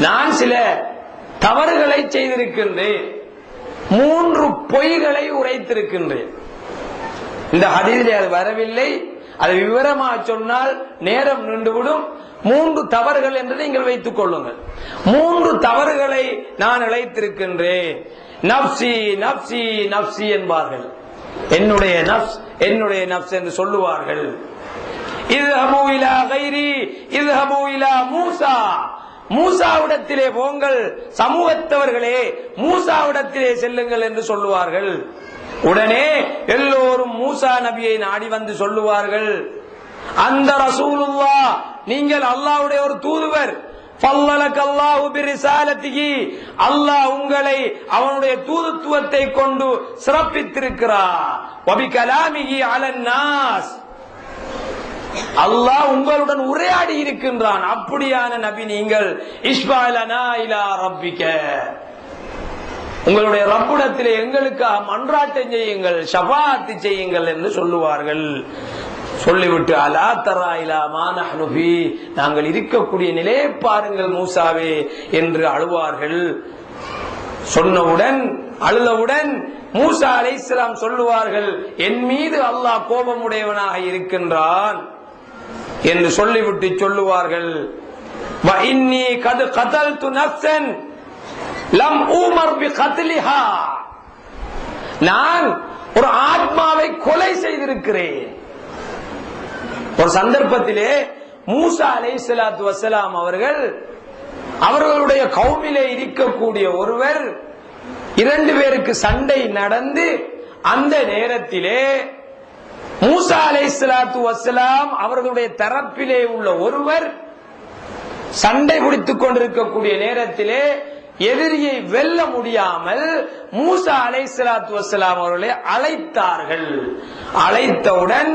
நான் சில தவறுகளை செய்திருக்கின்றேன், 3 பொய்களை உரைத்திருக்கின்றேன். இந்த ஹதீஸிலே அது வரவில்லை, அது விவரமாக சொன்னால் நேரம் நின்றுவிடும். 3 தவறுகள் என்று நீங்கள் வைத்துக் கொள்ளுங்கள். 3 தவறுகளை நான் இழைத்திருக்கின்றேன். நப்சி நப்சி நப்சி என்பார்கள், என்னுடைய நப்ஸ் என்னுடைய நப்ஸ் என்று சொல்லுவார்கள். இத்ஹபு இலா கைரி இத்ஹபு இலா மூசா, மூசாவிடத்திலே போங்கள், சமூகத்தவர்களே மூசாவிடத்திலே செல்லுங்கள் என்று சொல்லுவார்கள். உடனே எல்லோரும் மூசா நபியை நாடி வந்து சொல்லுவார்கள், அந்த ரசூலுல்லாஹ், நீங்கள் அல்லாஹ்வுடைய ஒரு தூதுவர், ஃபல்லலகல்லாஹு பிரிசாலத்திஹி, அல்லாஹ் உங்களை அவனுடைய தூதுத்துவத்தை கொண்டு சிறப்பித்திருக்கிறார். வபிகலாமிஹி அலன்னாஸ், அல்லாஹ் உங்களுடன் உரையாடி இருக்கின்றான். அப்படியான நபி நீங்கள். இஸ்பாலனா இலா ரப்பிக, உங்களுடைய ரப்பிடத்திலே எங்களுக்காக மன்றாட்டம் செய்யுங்கள், ஷஃபாஅத் செய்யுங்கள் என்று சொல்லுவார்கள். சொல்லிவிட்டு அலா தரா இலா மா நஹ்னு ஃபீ, நாங்கள் இருக்கக்கூடிய நிலையை பாருங்கள் மூசாவே என்று அழுவார்கள். சொன்னவுடன் அழுதவுடன் மூசா அலைஹிஸ்ஸலாம் சொல்லுவார்கள், என் மீது அல்லாஹ் கோபமுடையவனாக இருக்கின்றான் என்று சொல்லிவிட்டு சொல்லுவார்கள், வ இன்னி கத் கதல்து நஃப்ஸன் லம் உமர் பி கத்லிஹா, நான் ஒரு ஆத்மாவை கொலை செய்திருக்கிறேன். ஒரு சந்தர்ப்பத்திலே மூசா அலைஹிஸ்ஸலாத்து வஸ்ஸலாம் அவர்கள் அவர்களுடைய கௌமிலே இருக்கக்கூடிய ஒருவர், 2 பேருக்கு சண்டை நடந்து, அந்த நேரத்திலே மூசா அலைஹிஸ்ஸலாத்து வஸ்ஸலாம் அவர்களுடைய தரப்பிலே உள்ள ஒருவர் சண்டை பிடித்துக் கொண்டிருக்கக்கூடிய நேரத்திலே எதிரியை வெல்ல முடியாமல் மூசா அலைஹிஸ்ஸலாத்து வஸ்ஸலாம் அவர்களை அழைத்தார்கள். அழைத்தவுடன்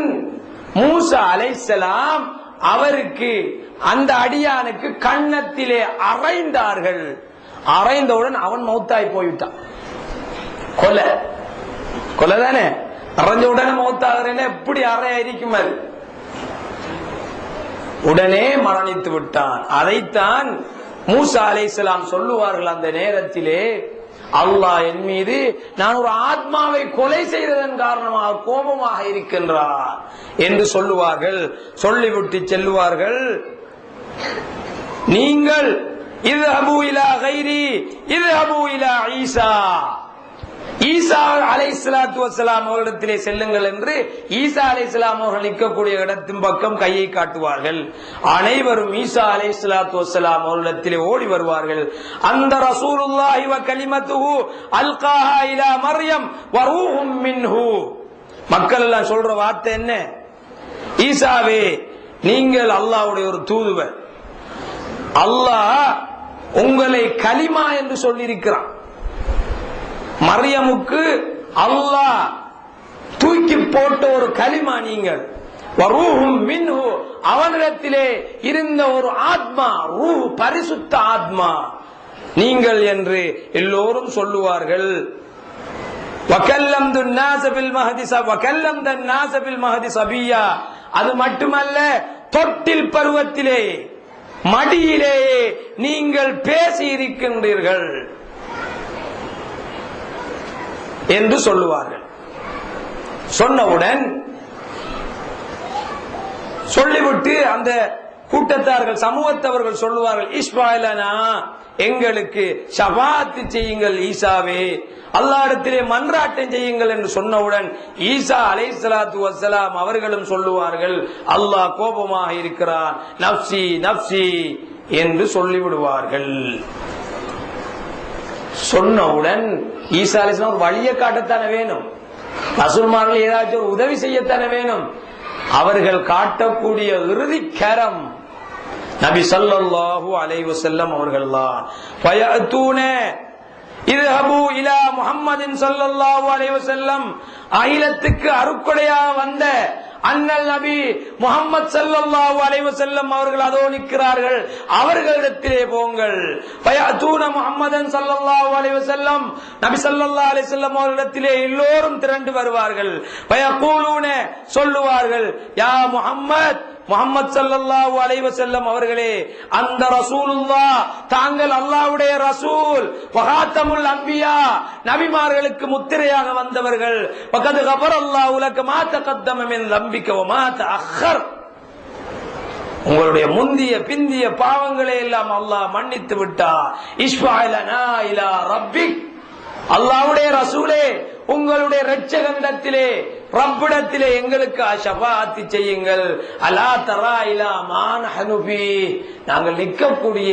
மூசா அலைஹிஸ்ஸலாம் அவருக்கு, அந்த அடியானுக்கு கன்னத்திலே அறைந்தார்கள். அறைந்தவுடன் அவன் மௌத்தாய் போய்விட்டான். கொலை கொலை தானே, அறைஞ்ச உடனே மௌத்தாகிறேன்னு எப்படி அறையா இருக்கும்? அது உடனே மரணித்து விட்டான். அதைத்தான் மூசா அலைஹிஸ்ஸலாம் சொல்லுவார்கள், அந்த நேரத்திலே அல்லாஹ் என் மீது நான் ஒரு ஆத்மாவை கொலை செய்ததன் காரணமாக கோபமாக இருக்கின்றார் என்று சொல்லுவார்கள். சொல்லிவிட்டு செல்லுவார்கள், நீங்கள் இத்ஹபு இலா கைரி இத்ஹபு இலா ஈசா, ஈசா அலைஹிஸ்ஸலாத்து வஸ்ஸலாம் அவர்களிடத்திலே செல்லுங்கள் என்று ஈசா அலைஹிஸ்ஸலாம் அவர்கள் நிற்கக்கூடிய இடத்தின் பக்கம் கையை காட்டுவார்கள். அனைவரும் ஈசா அலைஹிஸ்ஸலாத்து வஸ்ஸலாம் அவர்களிடத்திலே ஓடி வருவார்கள். அந்த ரசூலுல்லாஹி வ கலிமத்துஹு அல்காஹா இலா மர்யம் வ ரூஹும் மின்ஹு, மக்கள் எல்லாம் சொல்ற வார்த்தை என்ன? ஈசாவே, நீங்கள் அல்லாஹ்வுடைய ஒரு தூதுவர், அல்லாஹ் உங்களை கலிமா என்று சொல்லியிருக்கிறான். மரியமுக்கு அல்லாஹ் தூக்கி போட்ட ஒரு கலிமா நீங்கள். வரூஹும் மின்ஹு, அவனிடத்திலே இருந்த ஒரு ஆத்மா, ரூஹ் பரிசுத்த ஆத்மா நீங்கள் என்று எல்லோரும் சொல்லுவார்கள். வகல்லம்து الناس بالمهد وكلمت الناس بالمهد صبيا, அது மட்டுமல்ல, தொட்டில் பருவத்திலே மடியிலேயே நீங்கள் பேசி இருக்கின்றீர்கள் என்று சொல்லுவார்கள். சொன்னவுடன் சொல்லிவிட்டு அந்த கூட்டத்தார்கள், சமூகத்தவர்கள் சொல்லுவார்கள், இஸ்மாயிலனா, எங்களுக்கு ஷஃபாஅத் செய்யுங்கள் ஈசாவே, அல்லாஹ்விடத்திலே மன்றாட்டம் செய்யுங்கள் என்று சொன்னவுடன் ஈசா அலைஹிஸ்ஸலாத்து வஸ்ஸலாம் அவர்களும் சொல்லுவார்கள், அல்லாஹ் கோபமாக இருக்கிறான், நஃப்சி நஃப்சி என்று சொல்லிவிடுவார்கள். சொன்னவுடன் ஈசா அலைஹிஸ்ஸலாம் ஒரு வழியை காட்டத்தானே வேணும், ரசூல்மார்கள் ஏதாச்சும் ஒரு உதவி செய்யத்தானே வேணும். அவர்கள் காட்டக்கூடிய இறுதி கரம் நபி ஸல்லல்லாஹு அலைஹி வஸல்லம் அவர்கள்தான். ஃபயஅதூன இத்ஹபு இலா முஹம்மதின் ஸல்லல்லாஹு அலைஹி வஸல்லம், அகிலத்துக்கு அருட்கொடையாக வந்த அண்ணல் நபி முஹம்மது ஸல்லல்லாஹு அலைஹி வஸல்லம் அவர்கள் அதோ நிற்கிறார்கள், அவர்களிடத்திலே போங்கள். ஃபயஅதூன முஹம்மதன் ஸல்லல்லாஹு அலைஹி வஸல்லம், நபி ஸல்லல்லாஹு அலைஹி வஸல்லம் அவர்களிடத்திலே எல்லோரும் திரண்டு வருவார்கள். ஃபயகூலூன, சொல்லுவார்கள், யா முஹம்மத், முஹம்மது ஸல்லல்லாஹு அலைஹி வஸல்லம் அவர்களே, அந்த ரசூலுல்லாஹ், தாங்கள் அல்லாஹ்வுடைய ரசூல், வகாத்தமுல் அன்பியா, நபிமார்களுக்கு முத்திரையாக வந்தவர்கள். வகத் கஃபரல்லாஹு லக மா தகத்தம மின் தம்பிக வ மா தஅக்கர், உங்களுடைய முந்திய பிந்திய பாவங்களை எல்லாம் அல்லாஹ் மன்னித்து விட்டார். இஸ்ஃபஅலனா இலா ரப்பிக், அல்லாஹ்வுடைய ரசூலே, உங்களுடைய இரட்சகனிடத்திலே ரப்பிடத்திலே எங்களுக்கு ஷஃபாஅத் செய்யுங்கள். அலா தரா இலா மா நஹ்னு ஃபீ, நாங்கள் நிற்கக்கூடிய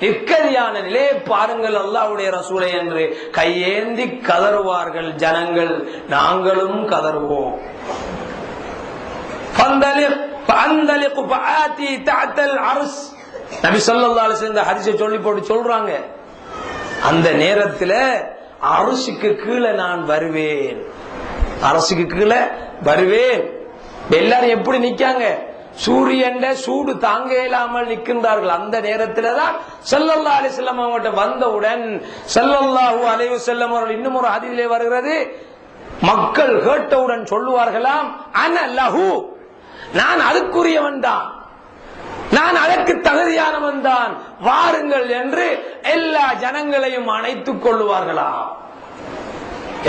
நிற்கதியான நிலையை பாருங்கள் அல்லாஹ்வுடைய ரசூலை என்று கையேந்தி கதறுவார்கள் ஜனங்கள். நாங்களும் கதறுவோம். நபி ஸல்லல்லாஹு அலைஹி வஸல்லம் ஹதீஸை சொல்லி போட்டு சொல்றாங்க, அந்த நேரத்தில் அரசுக்கு கீழே நான் வருவேன். அரசுக்கு கீழே வருவேன். எல்லாரும் எப்படி நிக்காங்க? சூரியன் சூடு தாங்க இல்லாமல் நிற்கின்றார்கள். அந்த நேரத்தில் தான் ஸல்லல்லாஹு அலைஹி வஸல்லம் அவங்கள்ட்ட வந்தவுடன் ஸல்லல்லாஹு அலைஹி வஸல்லம் அவர்கள் இன்னும் ஒரு ஹதீஸிலே வருகிறது, மக்கள் கேட்டவுடன் சொல்லுவார்களாம், அன லஹு, நான் அதுக்குரியவன் தான், நான் அதற்கு தகுதியானவன் தான், வாருங்கள் என்று எல்லா ஜனங்களையும் அணைத்துக் கொள்ளுவார்களாம்.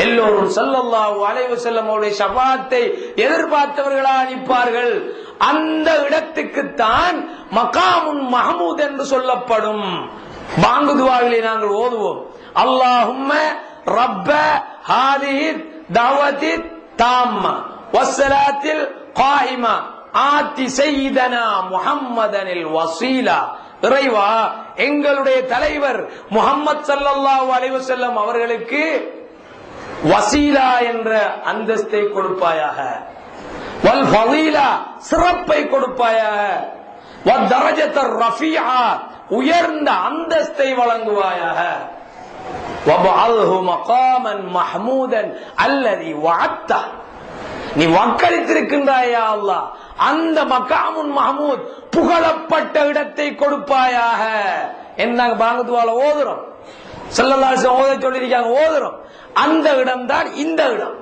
எல்லோரும் ஸல்லல்லாஹு அலைஹி வஸல்லம் அவருடைய ஷஃபாஅத்தை எதிர்பார்த்தவர்களா நிற்பார்கள். அந்த இடத்துக்குத்தான் மகாமுன் மஹமூத் என்று சொல்லப்படும். பாங்கு துஆவிலே நாங்கள் ஓதுவோம், அல்லாஹும்ம ரப்ப ஹாதிஹி தஅவத்தி தாம்ம வஸ்ஸலாத்தில் காயிமா ஆத்தி சய்யிதனா முஹம்மதனில் வஸீலா. இறைவா, எங்களுடைய தலைவர் முஹம்மது ஸல்லல்லாஹு அலைஹி வஸல்லம் அவர்களுக்கு வசீலா என்ற அந்தஸ்தை கொடுப்பாயாக, வல் ஃபதீலா சிறப்பை கொடுப்பாயாக, வத் தரஜத்தர் ரஃபீஆ உயர்ந்த அந்தஸ்தை வழங்குவாயாக, வபஅல்ஹு மகாமன் மஹ்மூதன் அல்லதி வஅத்த, நீ வாக்களித்திருக்கின்றாயா அல்லாஹ், அந்த மகாமுன் மஹமூத் புகழப்பட்ட இடத்தை கொடுப்பாயாக. என்ன பாங்கத்துவால ஓதுறோம், ஸல்லல்லாஹு அலைஹி வஸல்லம் ஓத சொல்லிருக்காங்க, ஓதுறோம். அந்த இடம் தான் இந்த இடம்.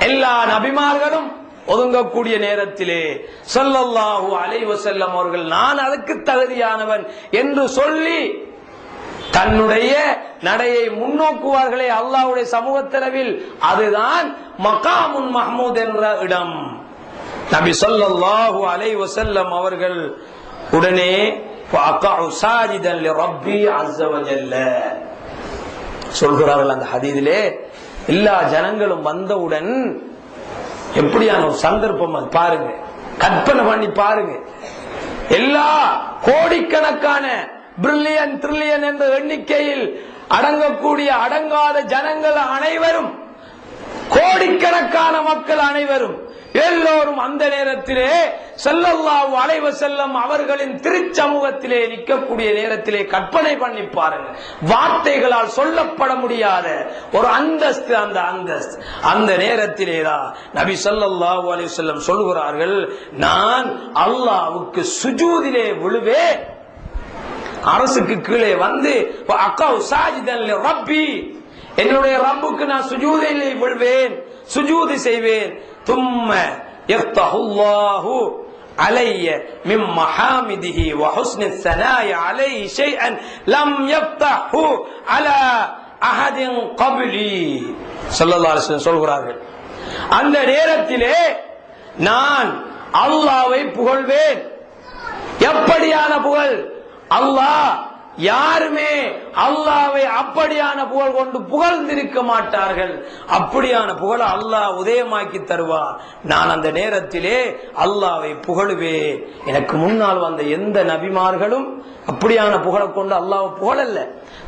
எல்லா நபிமார்களும் ஒதுங்கக்கூடிய நேரத்திலே ஸல்லல்லாஹு அலைஹி வஸல்லம் அவர்கள் நான் அதுக்கு தகுதியானவன் என்று சொல்லி தன்னுடைய நடையை முன்னோக்குவார்களே அல்லாஹ்வுடைய சமூகத்தளவில், அதுதான் மகாமுன் மஹ்மூத் என்ற இடம். நபி ஸல்லல்லாஹு அலைஹி வஸல்லம் அவர்கள் உடனே ஃபஅகஉ சாஜிதன் லிரப்பி அஸ்ஸ வஜல்ல சொல்கிறார்கள். அந்த ஹதீஸிலே எல்லா ஜனங்களும் வந்தவுடன் எப்படியான ஒரு சந்தர்ப்பம் பாருங்க, கற்பனை பண்ணி பாருங்க. எல்லா கோடிக்கணக்கான பிரில்லியன் ட்ரில்லியன் என்ற எண்ணிக்கையில் அடங்கக்கூடிய அடங்காத ஜனங்கள் அனைவரும், கோடிக்கணக்கான மக்கள் அனைவரும், எல்லோரும் அந்த நேரத்திலே ஸல்லல்லாஹு அலைஹி வஸல்லம் அவர்களின் திருச்சமூகத்திலே நிற்கக்கூடிய நேரத்திலே கற்பனை பண்ணி பாருங்க. வார்த்தைகளால் சொல்லப்பட முடியாத ஒரு அந்தஸ்து, அந்த அந்தஸ்து. அந்த நேரத்திலேதான் நபி ஸல்லல்லாஹு அலைஹி வஸல்லம் சொல்கிறார்கள், நான் அல்லாஹ்வுக்கு சுஜூதிலே விழுவேன். அரசுக்கு கீழே வந்து அகவு சாஜிதன் லிரப்பி, என்னுடைய ரப்புக்கு நான் சுஜூதிலே விழுவேன், சுஜூதி செய்வேன். தும்ம யஃப்தஹுல்லாஹு அலைய மின் மஹாமிதிஹி வ ஹுஸ்னி ஸனாய அலைஹி ஷைஅன் லம் யஃப்தஹு அலா அஹதின் கப்லி. ஸல்லல்லாஹு அலைஹி வஸல்லம் சொல்கிறார்கள், அந்த நேரத்திலே நான் அல்லாஹ்வை புகழ்வேன். எப்படியான புகழ்? அல்லாஹ், யாருமே அல்லாஹ்வை அப்படியான புகழ் கொண்டு புகழ்ந்திருக்க மாட்டார்கள். அப்படியான புகழ அல்லாஹ் உதயமாக்கி தருவார். நான் அந்த நேரத்திலே அல்லாஹ்வை புகழுவேன். எனக்கு முன்னால் வந்த எந்த நபிமார்களும் அப்படியான புகழை கொண்டு அல்லாஹ் புகழல்ல.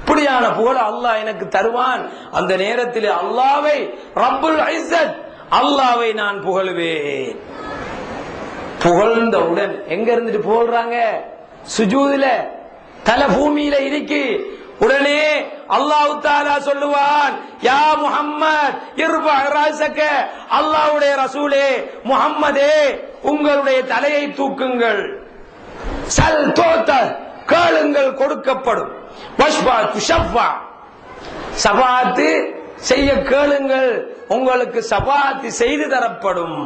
அப்படியான புகழ அல்லாஹ் எனக்கு தருவான். அந்த நேரத்திலே அல்லாஹ்வை, ரப்புல் இஸ்ஸத் அல்லாஹ்வை நான் புகழுவேன். புகழ்ந்தவுடன் எங்க இருந்துட்டு புகழ்றாங்க? சுஜூதுல, தலை பூமியில இருக்கு. உடனே அல்லாஹ் தஆலா சொல்லுவான், யா முஹம்மத் இர்ஃபா ரஸக, அல்லாஹ்வுடைய ரசூலே முஹம்மதே உங்களுடைய தலையை தூக்குங்கள். சல் தோத, கேளுங்கள் கொடுக்கப்படும். வஷ்பா துஷஃபா, ஷஃபாஅத் செய்ய கேளுங்கள், உங்களுக்கு ஷஃபாஅத் செய்து தரப்படும்.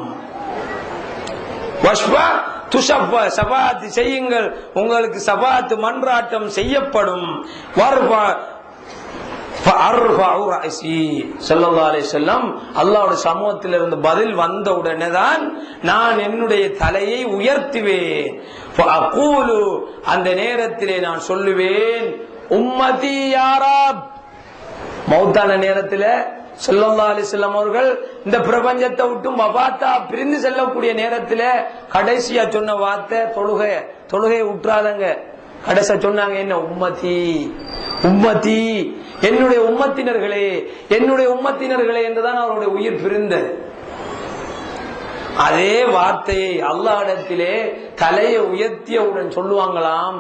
வஷ்பா துஷஃபா, ஷஃபாஅத் செய்யுங்கள், உங்களுக்கு ஷஃபாஅத் மன்றாட்டம் செய்யப்படும். வர்ஃபா ஃபஅர்ஃபஉ ரஅஸி, ஸல்லல்லாஹு அலைஹி வஸல்லம் அல்லாஹ்வுடைய சமூகத்திலிருந்து பதில் வந்த உடனே தான் நான் என்னுடைய தலையை உயர்த்துவேன். ஃபஅகூலு, அந்த நேரத்திலே நான் சொல்லுவேன், உம்மதி யா ரப், மௌத்தான நேரத்துல ஸல்லல்லாஹு அலைஹி வஸல்லம் அவர்கள் இந்த பிரபஞ்சத்தை விட்டு வஃபாத்தா பிரிந்து செல்லக்கூடிய நேரத்துல கடைசியா சொன்ன வார்த்தை தொழுகையை விட்டுறாதங்க. கடைசியா சொன்னாங்க என்ன? உம்மதி உம்மதி, என்னுடைய உம்மத்தினர்களே என்னுடைய உம்மத்தினர்களே என்றுதான் அவருடைய உயிர் பிரிந்தது. அதே வார்த்தையை அல்லாஹ்விடத்திலே தலையை உயர்த்தியவுடன் சொல்லுவாங்களாம்.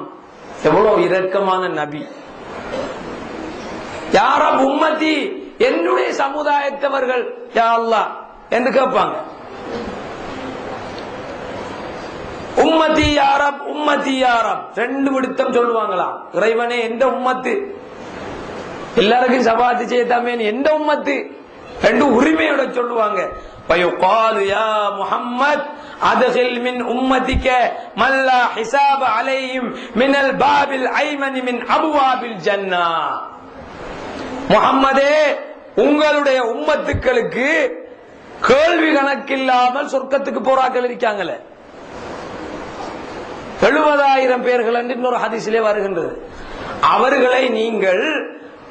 எவ்வளவு இரக்கமான நபி. யாரப் உம்மதி, என்னுடைய சமுதாயத்தவர்கள் யா அல்லாஹ் என்று கேட்பாங்க. உம்மதி யாரப் உம்மதி யாரப், ரெண்டு விடுத்தம் சொல்லுவாங்களாம். இறைவனே எந்த உம்மத்து, எல்லாருக்கும் சபாத்தி செய்யத்தாமே எந்த உம்மத்து, ரெண்டு உரிமையோட சொல்லுவாங்க. வயுகாலு யா முஹம்மத் அதகில் மின் உம்மதிக மல்லா ஹிசாப அலைஹிம் மினல் பாபில் ஐமனி மின் அபுவாபில் ஜன்னா. முஹம்மதே, உங்களுடைய உம்மத்துக்களுக்கு கேள்வி கணக்கில்லாமல் சொர்க்கத்துக்கு போராக்கள் இருக்காங்களே 70,000 பேர்கள் என்று இன்னொரு ஹதீஸிலே வருகின்றது. அவர்களை நீங்கள்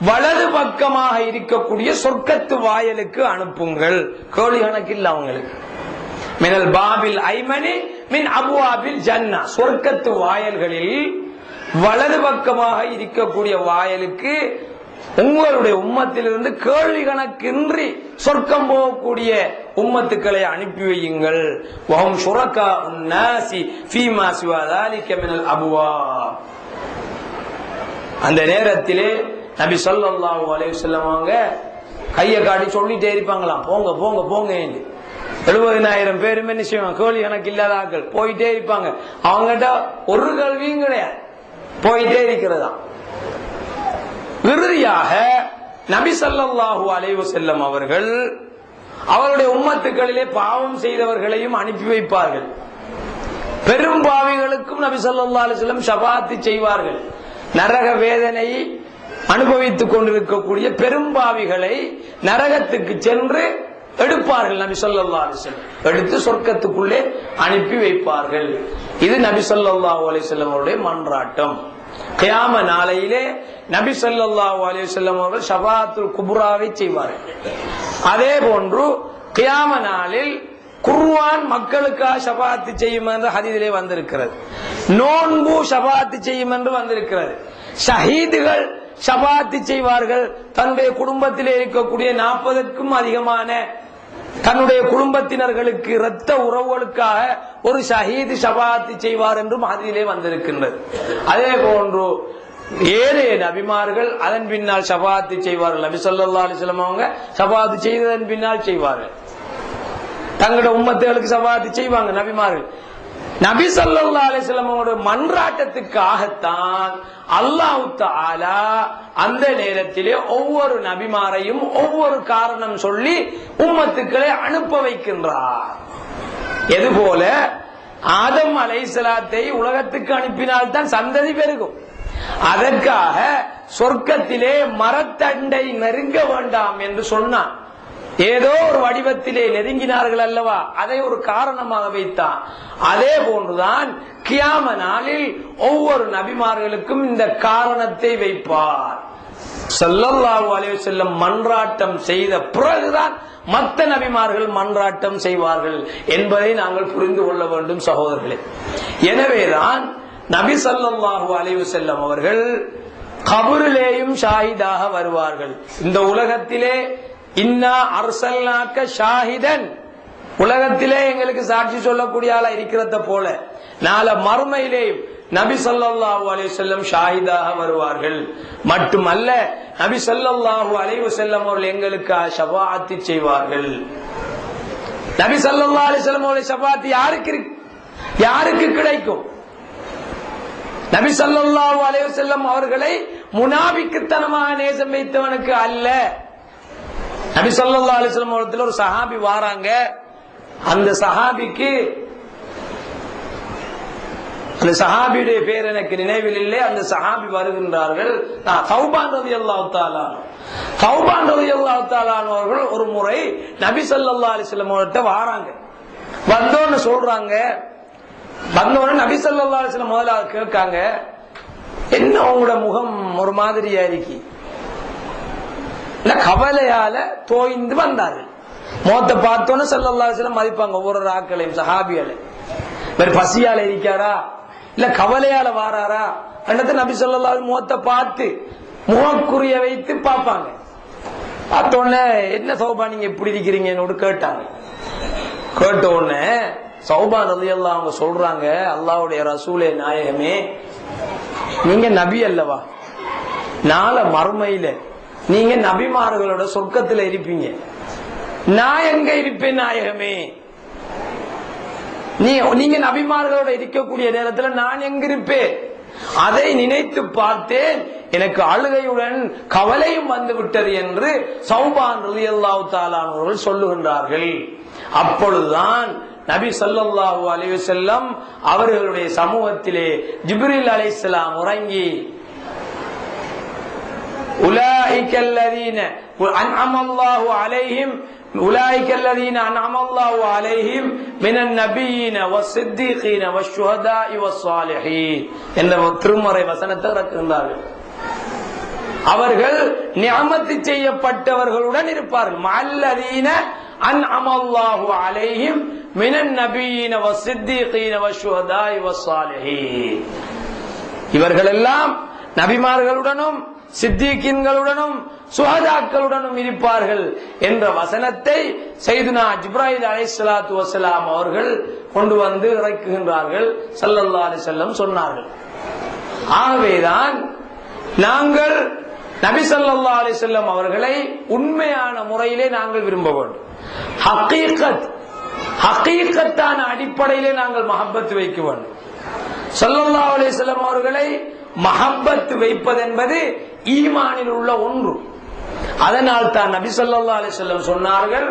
வலது பக்கமாக இருக்கக்கூடிய சொர்க்கத்து வாயலுக்கு அனுப்புங்கள். கேள்வி கணக்கில் அவங்களுக்கு மினல் பாபில் ஐமனி மின் அபுவாபில் ஜன்னா, சொர்க்கத்து வாயல்களில் வலது பக்கமாக இருக்கக்கூடிய வாயலுக்கு உங்களுடைய உம்மத்திலிருந்து கேள்வி கணக்கின்றி சொர்க்கம் போகக்கூடிய உம்மத்துக்களை அனுப்பி வையுங்கள். வஹும் ஷுரகா உன்னாசி ஃபீமா சிவா ذلك மினல் அபுவாப். அந்த நேரத்திலே நபி ஸல்லல்லாஹு அலைஹி வஸல்லம் அவங்க கையை காட்டி சொல்லிட்டே இருப்பாங்களாம், போங்க போங்க போங்க. 70,000 பேருமே நிச்சயம் கேள்வி கணக்கு இல்லாத ஆட்கள் போயிட்டே இருப்பாங்க. அவங்ககிட்ட ஒரு கேள்வியும் கிடையாது, போயிட்டே இருக்கிறதா. இறுதியாக நபி ஸல்லல்லாஹு அலைஹி வஸல்லம் அவர்கள் அவருடைய உம்மத்துக்களிலே பாவம் செய்தவர்களையும் அனுப்பி வைப்பார்கள். பெரும் பாவிகளுக்கும் நபி ஸல்லல்லாஹு அலைஹி வஸல்லம் ஷஃபாஅத் செய்வார்கள். நரக வேதனை அனுபவித்துக் கொண்டிருக்கக்கூடிய பெரும்பாவிகளை நரகத்துக்கு சென்று எடுப்பார்கள். நபி ஸல்லல்லாஹு அலைஹி வஸல்லம் எடுத்து சொர்க்கத்துக்குள்ளே அனுப்பி வைப்பார்கள். இது நபி ஸல்லல்லாஹு அலைஹி வஸல்லம் அவருடைய மன்றாட்டம். கியாம நாளையிலே நபி ஸல்லல்லாஹு அலைஹி வஸல்லம் அவர்கள் ஷஃபாஅத்துல் குப்ராவை செய்வார்கள். அதே போன்று கியாம நாளில் குர்ஆன் மக்களுக்காக ஷஃபாஅத் செய்யும் என்று ஹதீஸிலே வந்திருக்கிறது. நோன்பு ஷஃபாஅத் செய்யும் என்று வந்திருக்கிறது. ஷஹீதுகள் ஷஃபாஅத் செய்வார்கள். தன்னுடைய குடும்பத்திலே இருக்கக்கூடிய 40க்கும் அதிகமான தன்னுடைய குடும்பத்தினர்களுக்கு இரத்த உறவுகளுக்காக ஒரு ஷஹீது ஷஃபாஅத் செய்வார் என்றும் ஹதீஸிலே வந்திருக்கின்றது. அதே போன்று ஏழே நபிமார்கள் அதன் பின்னால் ஷஃபாஅத் செய்வார்கள். நபி ஸல்லல்லாஹு அலைஹி வஸல்லம் அவங்க ஷஃபாஅத் செய்ததன் பின்னால் செய்வார்கள். தங்களுடைய உம்மத்துகளுக்கு ஷஃபாஅத் செய்வாங்க நபிமார்கள். நபி ஸல்லல்லாஹு அலைஹி வஸல்லம் அவருடைய மன்றாட்டத்துக்காகத்தான் அல்லாஹ் தஆலா அந்த நேரத்திலே ஒவ்வொரு நபிமாரையும் ஒவ்வொரு காரணம் சொல்லி உம்மத்துக்களை அனுப்ப வைக்கின்றார். எதுபோல ஆதம் அலைஹிஸ்ஸலாத்தை உலகத்துக்கு அனுப்பினால்தான் சந்ததி பெருகும். அதற்காக சொர்க்கத்திலே மரத்தண்டை நெருங்க வேண்டாம் என்று சொன்னான். ஏதோ ஒரு வடிவத்திலே நெருங்கினார்கள் அல்லவா, அதை ஒரு காரணமாக வைத்தான். அதே போன்றுதான் கியாம நாளில் ஒவ்வொரு நபிமார்களுக்கும் இந்த காரணத்தை வைப்பார். ஸல்லல்லாஹு அலைஹி வஸல்லம் மன்றாட்டம் செய்த பிறகுதான் மற்ற நபிமார்கள் மன்றாட்டம் செய்வார்கள் என்பதை நாங்கள் புரிந்து கொள்ள வேண்டும் சகோதரர்களே. எனவேதான் நபி ஸல்லல்லாஹு அலைஹி வஸல்லம் அவர்கள் கபரிலேயும் ஷாஹிதாக வருவார்கள். இந்த உலகத்திலே இன்னா அர்சல்னாக்க ஷாஹிதன், உலகத்திலே எங்களுக்கு சாட்சி சொல்லக்கூடிய ஆளா இருக்கிறத போல நாளை மறுமையிலேயும் நபி ஸல்லல்லாஹு அலைஹி வஸல்லம் ஷாஹிதாக வருவார்கள். மட்டுமல்ல, நபி ஸல்லல்லாஹு அலைஹி வஸல்லம் அவர்கள் எங்களுக்கு ஷஃபாஅத் செய்வார்கள். நபி ஸல்லல்லாஹு அலைஹி வஸல்லம் அவருடைய ஷஃபாஅத் யாருக்கு கிடைக்கும்? நபி ஸல்லல்லாஹு அலைஹி வஸல்லம் அவர்களை முனாபிக்குத்தனமாக நேசம் வைத்தவனுக்கு அல்ல. நபி ஸல்லல்லாஹு அலைஹி வஸல்லம் அவர்கள் ஒரு சஹாபி வாராங்க. அந்த சஹாபிக்கு, அந்த சஹாபியுடைய பேர் எனக்கு நினைவில் இல்லை. அந்த சஹாபி வருகின்றார்கள். தௌபான் ரலியல்லாஹு தஆலா அவர்கள் ஒரு முறை நபி ஸல்லல்லாஹு அலைஹி வஸல்லம் அவர்கிட்ட வாராங்க. வந்தோன்னு சொல்றாங்க. வந்தோன்னு நபி ஸல்லல்லாஹு அலைஹி வஸல்லம் முதல்ல கேட்காங்க, என்ன உங்களோட முகம் ஒரு மாதிரியா இருக்கு? இல்ல கவலையால தோய்ந்து வந்தார்கள். மோத்த பார்த்தோன்னு ஸல்லல்லாஹு அலைஹி வஸல்லம் மதிப்பாங்க ஒவ்வொரு ஆட்களையும், சஹாபிகளை. வேற பசியால இருக்காரா இல்ல கவலையால வாராரா என்னது நபி ஸல்லல்லாஹு அலைஹி மோத்த பார்த்து முகக்குறிய வைத்து பார்ப்பாங்க. பார்த்தோன்னே என்ன சௌபா நீங்க எப்படி இருக்கிறீங்கன்னு கேட்டாங்க. கேட்ட உடனே சௌபா ரலியல்லாஹு அவங்க சொல்றாங்க, அல்லாஹ்வுடைய ரசூலே நாயகமே, நீங்க நபி அல்லவா, நாளை மறுமையில நீங்க நபிமார்களோட சொர்க்கத்துல இருப்பீங்க, நான் எங்க இருப்பேன் நாயகமே? நீங்க நபிமார்களோட இருக்கக்கூடிய நேரத்தில் நான் எங்க இருப்பேன்? அதை நினைத்து பார்த்தேன், எனக்கு அழுகையுடன் கவலையும் வந்து விட்டது என்று சௌபான் ரலியல்லாஹு தஆலா அவர்கள் சொல்லுகின்றார்கள். அப்பொழுதுதான் நபி ஸல்லல்லாஹு அலைஹி வஸல்லம் அவர்களுடைய சமூகத்திலே ஜிப்ரீல் அலைஹிஸ்ஸலாம் இறங்கி, உலாயிகல்லதீன அன்அமல்லாஹு அலைஹிம் உலாயிகல்லதீன அன்அமல்லாஹு அலைஹிம் மினன் நபியீன வஸ்ஸித்தீகீன வஷ்ஷுஹதாஇ வஸ்ஸாலிஹீன் என்ற திருமறை வசனத்தை இறக்குகின்றார்கள். அவர்கள் நிஅமத்து செய்யப்பட்டவர்களுடன் இருப்பார்கள். மல்லதீன அன்அமல்லாஹு அலைஹிம் மினன் நபியீன வஸ்ஸித்தீகீன வஷ்ஷுஹதாஇ வஸ்ஸாலிஹீன். இவர்கள் எல்லாம் நபிமார்களுடனும் சித்திகீன்களுடனும் சுஹதாக்களுடனும் இருப்பார்கள் என்ற வசனத்தை சையதுனா ஜிப்ராயில் அலைஹிஸ்ஸலாத்து வஸ்ஸலாம் அவர்கள் கொண்டு வந்து இறக்குகின்றார்கள். ஸல்லல்லாஹு அலைஹி வஸல்லம் சொன்னார்கள். ஆகவேதான் நாங்கள் நபி ஸல்லல்லாஹு அலைஹி வஸல்லம் அவர்களை உண்மையான முறையிலே நாங்கள் விரும்ப வேண்டும். ஹக்கீகத்தான அடிப்படையிலே நாங்கள் மஹப்பத் வைக்க வேண்டும். ஸல்லல்லாஹு அலைஹி வஸல்லம் அவர்களை மஹப்பத் வைப்பது என்பது ஈமானில் உள்ள ஒன்று. அதனால் தான் நபி ஸல்லல்லாஹு அலைஹி வஸல்லம் சொன்னார்கள்,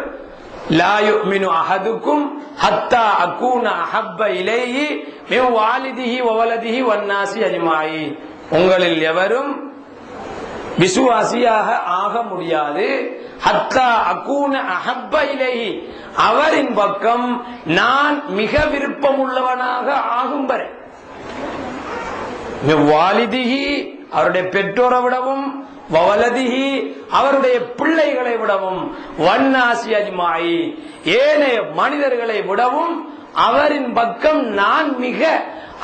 லா யுமினு அஹதுக்கும் ஹத்தா அகூன அஹப்ப இலைஹி மின் வாலிதிஹி வ வலதிஹி வன்னாஸி அஜ்மாஈன். உங்களில் எவரும் விசுவாசியாக ஆக முடியாது, ஹத்தா அகூன அஹப்ப இலைஹி, அவரின் பக்கம் நான் மிக விருப்பமுள்ளவனாக ஆகும் வரை. வாலிதிஹி அவருடைய பெற்றோரை விடவும், வலதிஹி அவருடைய பிள்ளைகளை விடவும், வன்னாசி அஜ்மாயி ஏனைய மனிதர்களை விடவும் அவரின் பக்கம் நான் மிக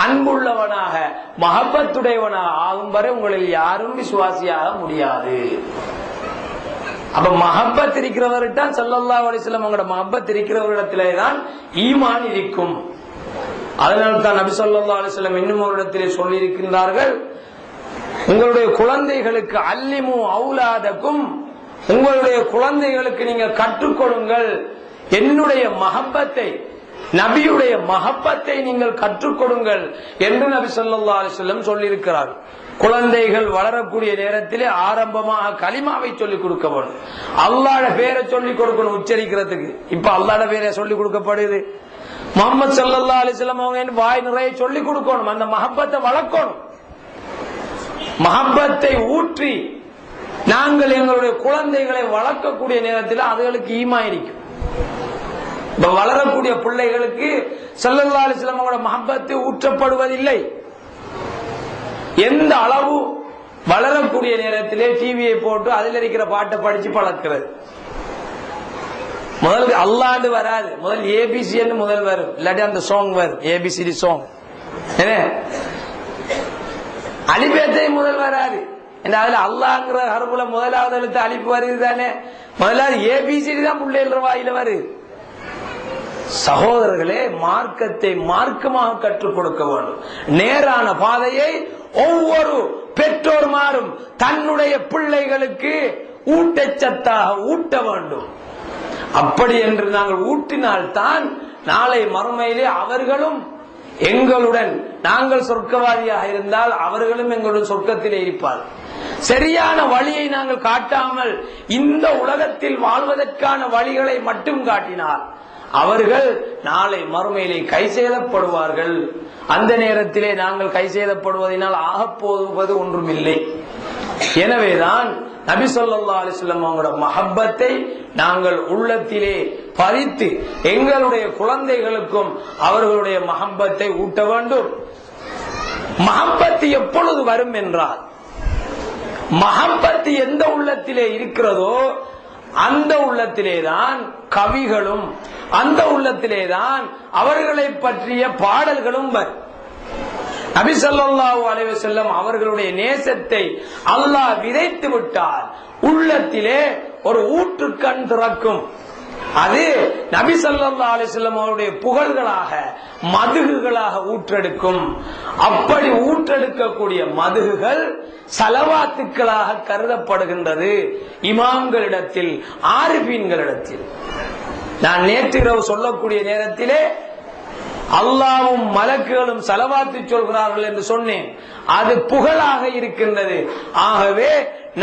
அன்புள்ளவனாக மஹப்பத்துடையவனாக ஆகும் வரை உங்களில் யாரும் விசுவாசியாக முடியாது. அப்ப மஹப்பத் இருக்கிறவர்தான் ஸல்லல்லாஹு அலைஹி வஸல்லம் அவங்களோட மஹப்பத் இருக்கிறவரிடத்திலேதான் ஈமான் இருக்கும். அதனால தான் நபி ஸல்லல்லாஹு அலைஹி வஸல்லம் இன்னும் ஒரு இடத்திலே சொல்லி இருக்கின்றார்கள், உங்களுடைய குழந்தைகளுக்கு அல்லிமு அவுலாதக்கும், உங்களுடைய குழந்தைகளுக்கு நீங்க கற்றுக் கொடுங்கள் என்னுடைய மஹப்பத்தை, நபியுடைய மஹப்பத்தை நீங்கள் கற்றுக் கொடுங்கள் என்று நபி ஸல்லல்லாஹு அலைஹி வஸல்லம் சொல்லி இருக்கிறார். குழந்தைகள் வளரக்கூடிய நேரத்திலே ஆரம்பமாக கலிமாவை சொல்லிக் கொடுக்க வேண்டும். அல்லாஹ்வுடைய பேரை சொல்லிக் கொடுக்கணும் உச்சரிக்கிறதுக்கு. இப்ப அல்லாஹ்வுடைய பேரை சொல்லிக் கொடுக்கப்படுது. முஹம்மது ஸல்லல்லாஹு அலைஹி வஸல்லம் அவங்க வாய் நிறைய சொல்லிக் கொடுக்கணும். அந்த மஹப்பத்தை வளர்க்கணும். மஹப்பத்தை ஊற்றி நாங்கள் எங்களுடைய குழந்தைகளை வளர்க்கக்கூடிய நேரத்தில் அதுகளுக்கு ஈமான் இருக்கும். வளரக்கூடிய பிள்ளைகளுக்கு ஸல்லல்லாஹு அலைஹி வஸல்லம் அவங்களோட மஹப்பத்தை ஊற்றப்படுவதில்லை. எந்த அளவு வளரக்கூடிய நேரத்திலே டிவியை போட்டு அதில் இருக்கிற பாட்டை படிச்சு பழக்கிறது. முதல் அல்லாண்டு வராது, முதல் ஏபிசி முதல் வரும், இல்லாட்டி அந்த சாங் வரும், ஏபிசிடி சாங். அலிபேத்தை முதல் வராது, அதுல அல்லாங்கிற ஹர்புல முதலாவது எழுத்து அலிப்பு வருது தானே, முதலாவது ஏபிசிடி தான் பிள்ளைகள வாயில வருது. சகோதரர்களே, மார்க்கத்தை மார்க்கமாக கற்றுக் கொடுக்க வேண்டும். நேரான பாதையை ஒவ்வொரு பெற்றோர்மாரும் தன்னுடைய பிள்ளைகளுக்கு ஊட்டச்சத்தாக ஊட்ட வேண்டும். அப்படி என்று நாங்கள் ஊட்டினால்தான் நாளை மறுமையிலே அவர்களும் எங்களுடன், நாங்கள் சொர்க்கவாதியாக இருந்தால் அவர்களும் எங்களுடன் சொர்க்கத்திலே இருப்பார்கள். சரியான வழியை நாங்கள் காட்டாமல் இந்த உலகத்தில் வாழ்வதற்கான வழிகளை மட்டும் காட்டினார் அவர்கள் நாளை மறுமையிலே கை செய்தப்படுவார்கள். அந்த நேரத்திலே நாங்கள் கை செய்தப்படுவதனால் ஆகப்போவது ஒன்றுமில்லை. எனவேதான் நபி ஸல்லல்லாஹு அலைஹி வஸல்லம் அவங்களோட மஹப்பத்தை நாங்கள் உள்ளத்திலே பதித்து எங்களுடைய குழந்தைகளுக்கும் அவர்களுடைய மஹப்பத்தை ஊட்ட வேண்டும். மஹப்பத்து எப்பொழுது வரும் என்றால், மஹப்பத் எந்த உள்ளத்திலே இருக்கிறதோ அந்த உள்ளத்திலேதான் கவிகளும், அந்த உள்ளத்திலேதான் அவர்களை பற்றிய பாடல்களும் வரும். நபி ஸல்லல்லாஹு அலைஹி வஸல்லம் அவர்களுடைய நேசத்தை அல்லாஹ் விதைத்து விட்டால் உள்ளத்திலே ஒரு ஊற்றுக்கண் திறக்கும். அது நபி ஸல்லல்லாஹு அலைஹி வஸல்லம் அவருடைய புகழ்களாக, மதுகுகளாக ஊற்றெடுக்கும். அப்படி ஊற்றெடுக்கக்கூடிய மதுகுகள் சலவாத்துக்களாக கருதப்படுகின்றது இமாம்களிடத்தில், ஆரிஃபீன்களிடத்தில். நான் நேற்று இரவு சொல்லக்கூடிய நேரத்திலே அல்லாஹ்வும் மலக்குகளும் சலவாத்து சொல்கிறார்கள் என்று சொன்னேன். அது புகழாக இருக்கின்றது. ஆகவே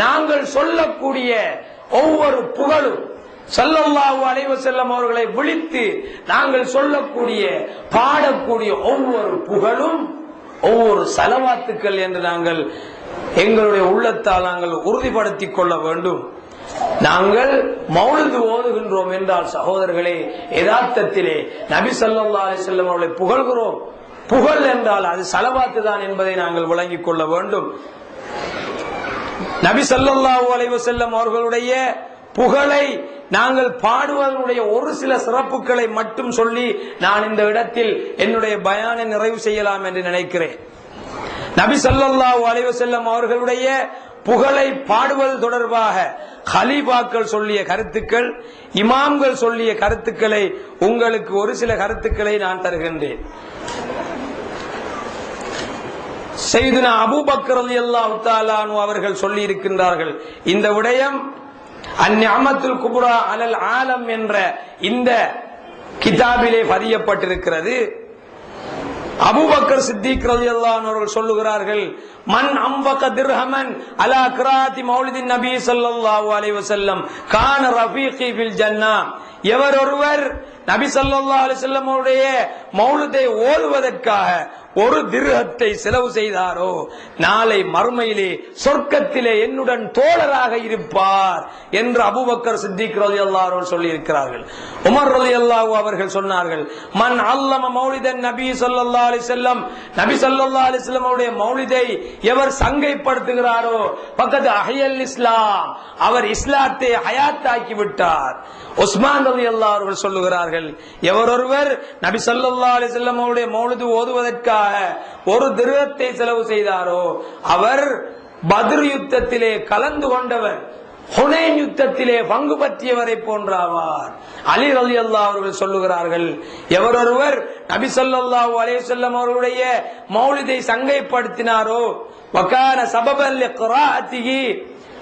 நாங்கள் சொல்லக்கூடிய ஒவ்வொரு புகழும் ஸல்லல்லாஹு அலைஹி வஸல்லம் அவர்களை விழித்து நாங்கள் சொல்லக்கூடிய, பாடக்கூடிய ஒவ்வொரு புகழும் ஒவ்வொரு சலவாத்துக்கள் என்று நாங்கள் எங்களுடைய உள்ளத்தால் நாங்கள் உறுதிப்படுத்திக் கொள்ள வேண்டும். நாங்கள் மௌலிது ஓதுகின்றோம் என்றால் சகோதரர்களே, யதார்த்தத்திலே நபி ஸல்லல்லாஹு அலைஹி வஸல்லம் அவர்களை புகழ்கிறோம். புகழ் என்றால் அது சலவாத்து தான் என்பதை நாங்கள் விளங்கிக் கொள்ள வேண்டும். நபி ஸல்லல்லாஹு அலைஹி வஸல்லம் அவர்களுடைய புகழை நாங்கள் பாடுவதனுடைய ஒரு சில சிறப்புகளை மட்டும் சொல்லி நான் இந்த இடத்தில் என்னுடைய பயானை நிறைவு செய்யலாம் என்று நினைக்கிறேன். நபி ஸல்லல்லாஹு அலைஹி வஸல்லம் அவர்களுடைய புகழை பாடுவது தொடர்பாக கலீஃபாக்கள் சொல்லிய கருத்துக்கள், இமாம்கள் சொல்லிய கருத்துக்களை உங்களுக்கு ஒரு சில கருத்துக்களை நான் தருகின்றேன். சையதுனா அபூபக்கர் ரலியல்லாஹு தஆலா அன்ஹு அவர்கள் சொல்லி இருக்கின்றார்கள். இந்த விடயம் அந்நிஅமத்துல் குப்ரா அலல் ஆலம் என்ற இந்த கிதாபிலே பதியப்பட்டிருக்கிறது. அபூபக்கர் சித்திக் ரலியல்லாஹு அன்ஹு அவர்கள் சொல்லுகிறார்கள், மன் அம்பக திர்ஹமன் அலா கிராத்தி மௌலிதின் நபி ஸல்லல்லாஹு அலைஹி வஸல்லம் கான ரஃபீகி ஃபில் ஜன்னah. எவர் ஒருவர் நபி ஸல்லல்லாஹு அலைஹி வஸல்லம் அவருடைய மௌலிதை ஓதுவதற்காக ஒரு திர்ஹத்தை செலவு செய்தாரோ நாளை மறுமையிலே சொர்க்கத்திலே என்னுடன் தோழராக இருப்பார் என்று அபூபக்கர் சித்திக் ரலியல்லாஹு அன்ஹு சொல்லி இருக்கிறார்கள். உமர் ரலியல்லாஹு அவர்கள் சொன்னார்கள், மன் அல்லம மௌலிதன் நபி ஸல்லல்லாஹு அலைஹி வஸல்லம், நபி ஸல்லல்லாஹு அலைஹி வஸல்லம் அவருடைய மௌலிதை எவர் சங்கைப்படுத்துகிறாரோ ஃபக்கத் அஹ்யல் இஸ்லாம், அவர் இஸ்லாத்தை ஹயாத்தாக்கி விட்டார். உஸ்மான் ரலியல்லாஹு அவர்கள் சொல்லுகிறார்கள், எவர் ஒருவர் நபி ஸல்லல்லாஹு அலைஹி வஸல்லம் அவருடைய மௌலிது ஓதுவதற்காக ஒரு திர்ஹத்தை செலவு செய்தாரோ அவர் பத்ர் யுத்தத்திலே கலந்து கொண்டவர், ஹுனைன் யுத்தத்திலே பங்கு பற்றியவரை போன்றாவார். அலி ரலியல்லாஹு அவர்கள் சொல்லுகிறார்கள், எவர் ஒருவர் நபி ஸல்லல்லாஹு அலைஹி வஸல்லம் அவருடைய மௌலிதை சங்கைப்படுத்தினாரோ வகான சபபல் லிக்ராஅத்திஹி,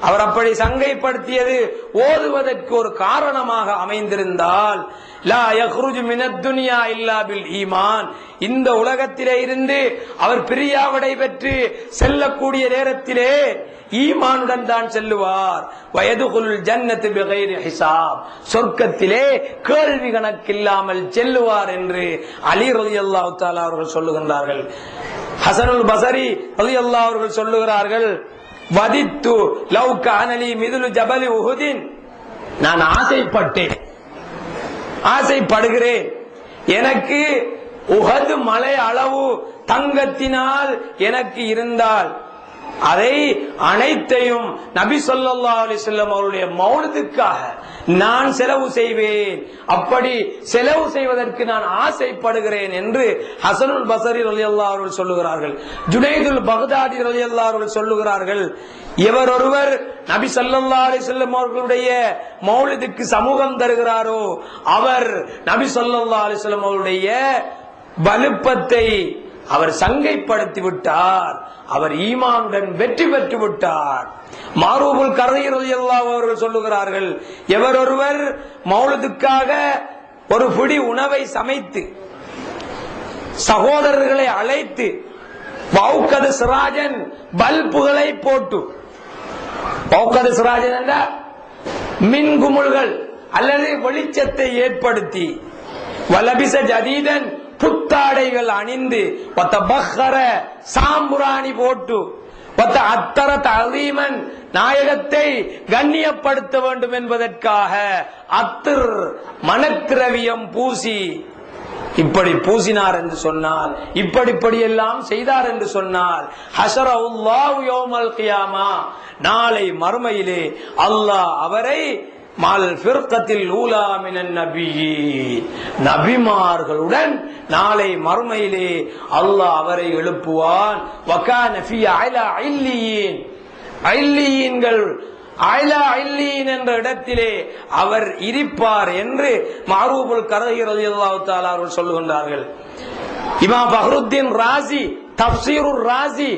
அவர் அப்படி சங்கைப்படுத்தியது ஓதுவதற்கு ஒரு காரணமாக அமைந்திருந்தால், லா யக்ருஜு மினத் துன்யா இல்லா பில் ஈமான், இந்த உலகத்திலே இருந்து அவர் பிரியாவிடை பெற்று செல்லக்கூடிய நேரத்திலே ஈமானுடன் தான் செல்லுவார். வயதுகுல் ஜன்னத்து பிகைரி ஹிசாப், சொர்க்கத்திலே கேள்வி கணக்கில்லாமல் செல்லுவார் என்று அலி ரலியல்லாஹு தஆலா அவர்கள் சொல்லுகின்றார்கள். ஹசனுல் பஸரி ரலியல்லாஹு அவர்கள் சொல்லுகிறார்கள், வதித்து லவ் கானலி மிதுலு ஜபலி உஹுதின், நான் ஆசைப்படுகிறேன் எனக்கு உஹது மலை அளவு தங்கத்தினால் எனக்கு இருந்தால் அதை அனைத்தையும் நபி ஸல்லல்லாஹு அலைஹி வஸல்லம் அவருடைய மௌலிதுக்காக நான் செலவு செய்வேன், அப்படி செலவு செய்வதற்கு நான் ஆசைப்படுகிறேன் என்று ஹசனுல் பஸரி ரலியல்லாஹு அன்ஹு சொல்லுகிறார்கள். ஜுனைதுல் பக்தாதி ரலியல்லாஹு அன்ஹு சொல்லுகிறார்கள், எவர் ஒருவர் நபி ஸல்லல்லாஹு அலைஹி வஸல்லம் அவர்களுடைய மௌலிதுக்கு சமூகம் தருகிறாரோ அவர் நபி ஸல்லல்லாஹு அலைஹி வஸல்லம் அவருடைய வலுப்பத்தை அவர் சங்கைப்படுத்தி விட்டார், அவர் ஈமானுடன் வெற்றி பெற்று விட்டார். மாரூபுல் கர்ரி ரலியல்லாஹு அவர்கள் சொல்லுகிறார்கள், எவர் ஒருவர் மௌலிதுக்காக ஒரு பிடி உணவை சமைத்து சகோதரர்களை அழைத்து வௌகது சிராஜன் பல்புகளை போட்டு, வௌகது சிராஜன் என்ற மின்குமுள்கள் அல்லது வெளிச்சத்தை ஏற்படுத்தி, வலபிச ஜதீதன் புத்தாடைகள் அணிந்து, சாம்புராணி போட்டு, அத்தரீமன் நாயகத்தை கண்ணியப்படுத்த வேண்டும் என்பதற்காக அத்திர் மனத்திரவியம் பூசி இப்படி பூசினார் என்று சொன்னால், இப்படி எல்லாம் செய்தார் என்று சொன்னால், ஹஷரஹுல்லாஹு யௌமல் கியாமா, நாளை மறுமையிலே அல்லாஹ் அவரை மால் ஃபிர்கத்தில் ஊலா மினன் நபியீன், நபிமார்களுடன் நாளை மறுமையிலே அல்லாஹ் அவரை எழுப்புவான். வகான ஃபீ அலா இல்லியீன், இல்லியீன்கள் அலா இல்லியீன் என்ற இடத்திலே அவர் இருப்பார் என்று மஅரூபுல் கரஹி ரலியல்லாஹு தஆலா அவர்கள் சொல்லுகின்றார்கள். இமாம் ஃபஹ்ருத்தீன் ராஸி தஃப்சீருர் ராஸி,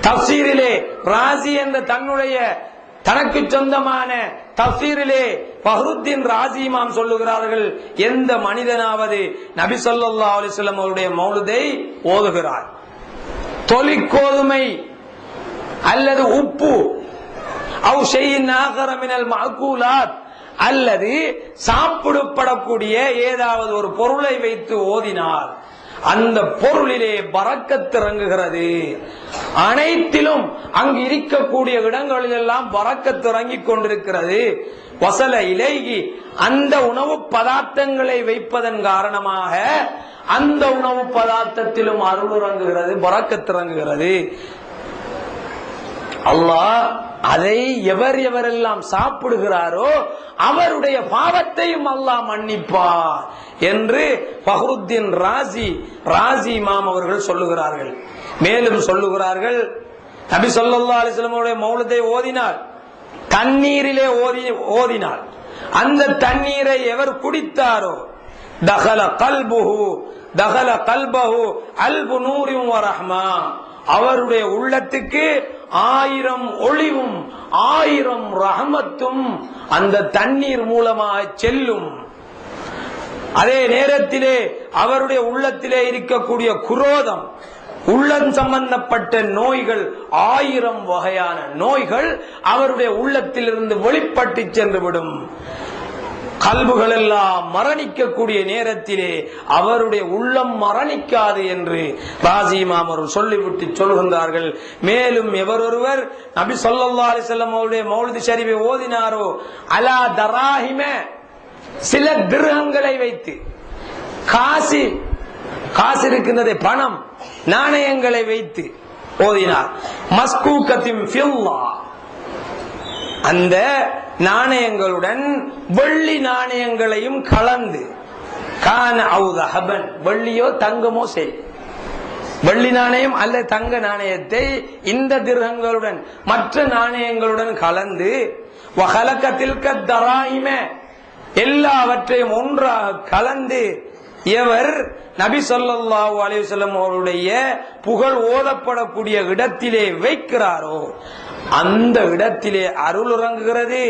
தஃப்சீரிலே ராஸி என்ற தன்னுடைய தனக்கு சொந்தமான தஃப்சீரிலே ஃபஹ்ருத்தீன் ராஸி இமாம் சொல்லுகிறார்கள், எந்த மனிதனாவது நபி ஸல்லல்லாஹு அலைஹி வஸல்லம் அவருடைய மௌலிதை ஓதுகிறார், தொலிக்கோதுமை அல்லது உப்பு அவ் ஷைஇன் ஆகர மினல் மஅகூலாத், அல்லது சாப்பிடப்படக்கூடிய ஏதாவது ஒரு பொருளை வைத்து ஓதினார், அந்த பொருளிலே பரக்கத் இறங்குகிறது. அனைத்திலும் அங்கு இருக்கக்கூடிய இடங்களிலெல்லாம் பரக்கத் இறங்கிக் கொண்டிருக்கிறது. வசல இலைகி, அந்த உணவு பதார்த்தங்களை வைப்பதன் காரணமாக அந்த உணவு பதார்த்தத்திலும் அருள் இறங்குகிறது, பரக்கத் இறங்குகிறது. அல்லாஹ் அதை எவரெல்லாம் சாப்பிடுகிறாரோ அவருடைய பாவத்தையும் அல்லாஹ் மன்னிப்பார் என்று ஃபஹ்ருத்தீன் ராஸி இமாம் அவர்கள் சொல்லுகிறார்கள். மேலும் சொல்லுகிறார்கள், நபி ஸல்லல்லாஹு அலைஹி வஸல்லம் அவருடைய மௌலிதை ஓதினார், தண்ணீரிலே ஓதினார், அந்த தண்ணீரை எவர் குடித்தாரோ தகல கல்பஹு அல்பு நூரின் வ ரஹ்மா, அவருடைய உள்ளத்துக்கு 1000 ஒளிவும் 1000 ரஹமத்தும் அந்த தண்ணீர் மூலமாக செல்லும். அதே நேரத்திலே அவருடைய உள்ளத்திலே இருக்கக்கூடிய குரோதம், உள்ளம் சம்பந்தப்பட்ட நோய்கள், 1000 வகையான நோய்கள் அவருடைய உள்ளத்திலிருந்து வெளிப்பட்டு சென்றுவிடும். கல்புகள் எல்லாம் மரணிக்கக்கூடிய நேரத்திலே அவருடைய உள்ளம் மரணிக்காது என்று ராஸி இமாம் அவர்கள் சொல்லிவிட்டு சொல்கின்றார்கள். மேலும் எவரொருவர் நபி ஸல்லல்லாஹு அலைஹி வஸல்லம் அவருடைய மௌலிது ஷரீஃபை ஓதினாரோ அலா தராஹிம, சில திர்ஹங்களை வைத்து, காசு இருக்கின்றதே பணம், நாணயங்களை வைத்து ஓதினார். மஸ்கூகத்தின் ஃபில்லா, அந்த நாணயங்களுடன் வெள்ளி நாணயங்களையும் கலந்து, கான அவு தஹபன், வெள்ளியோ தங்கமோ சரி, வெள்ளி நாணயம் அல்ல தங்க நாணயத்தை இந்த திர்ஹங்களுடன் மற்ற நாணயங்களுடன் கலந்து, வஹலகத்தில்க தராயிம, எல்லாவற்றையும் ஒன்றாக கலந்து எவர் நபி ஸல்லல்லாஹு அலைஹி வஸல்லம் அவருடைய புகழ் ஓதப்படக்கூடிய இடத்திலே வைக்கிறாரோ அந்த இடத்திலே அருள் உறங்குகிறது.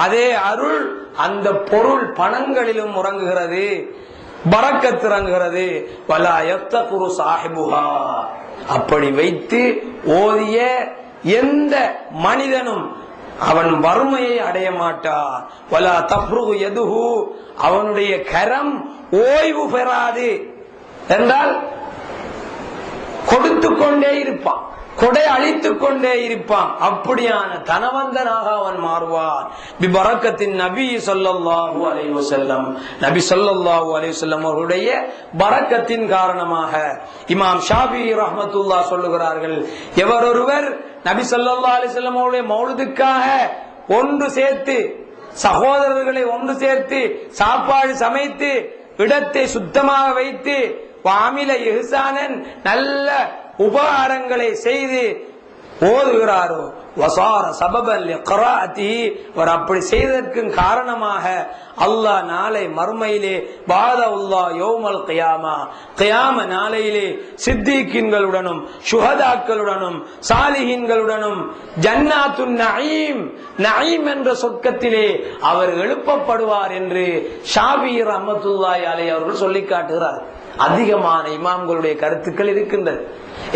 அதே அருள் அந்த பொருள் பணங்களிலும் உறங்குகிறது, பரக்கத் இறங்குகிறது. வலா யஃதகுரு சாஹிபுஹா, அப்படி வைத்து ஓதிய எந்த மனிதனும் அவன் வறுமையை அடைய மாட்டான். வலா தஃப்ருகு யதுஹு, அவனுடைய கரம் ஓய்வு பெறாது என்றால் கொடுத்து கொண்டே இருப்பான், கொடை அளித்துக் கொண்டே இருப்பான். அப்படியான தனவந்தனாக அவன் மாறுவான். பிபரக்கத்தின் நபி ஸல்லல்லாஹு அலைஹி வஸல்லம், நபி ஸல்லல்லாஹு அலைஹி வஸல்லம் அவருடைய பரக்கத்தின் காரணமாக. இமாம் ஷாஃபிஈ ரஹ்மத்துல்லாஹ் சொல்லுகிறார்கள், எவரொருவர் நபி ஸல்லல்லாஹு அலைஹி வஸல்லம் அவருடைய மௌலிதுக்காக ஒன்று சேர்த்து, சகோதரர்களை ஒன்று சேர்த்து சாப்பாடு சமைத்து இடத்தை சுத்தமாக வைத்து, வாமில இஹ்சானன், நல்ல உபகாரங்களை செய்து ஓதுகிறாரோ, வசார சபபல் லிக்ராஅத்திஹி, அவர் அப்படி செய்ததற்கு காரணமாக அல்லாஹ் நாளை மறுமையிலே பாதவுல்லாஹ் யௌமல் கியாமா, கியாம நாளையிலே சித்தீக்கின்களுடனும் சுஹதாக்களுடனும் சாலிஹீன்களுடனும் ஜன்னாத்துன் நயீம், நயீம் என்ற சொர்க்கத்திலே அவர் எழுப்பப்படுவார் என்று ஷாஃபிஈ ரஹ்மத்துல்லாஹி அலைஹி அவர்கள் சொல்லி காட்டுகிறார். அதிகமான இமாம்களுடைய கருத்துக்கள் இருக்கின்றது.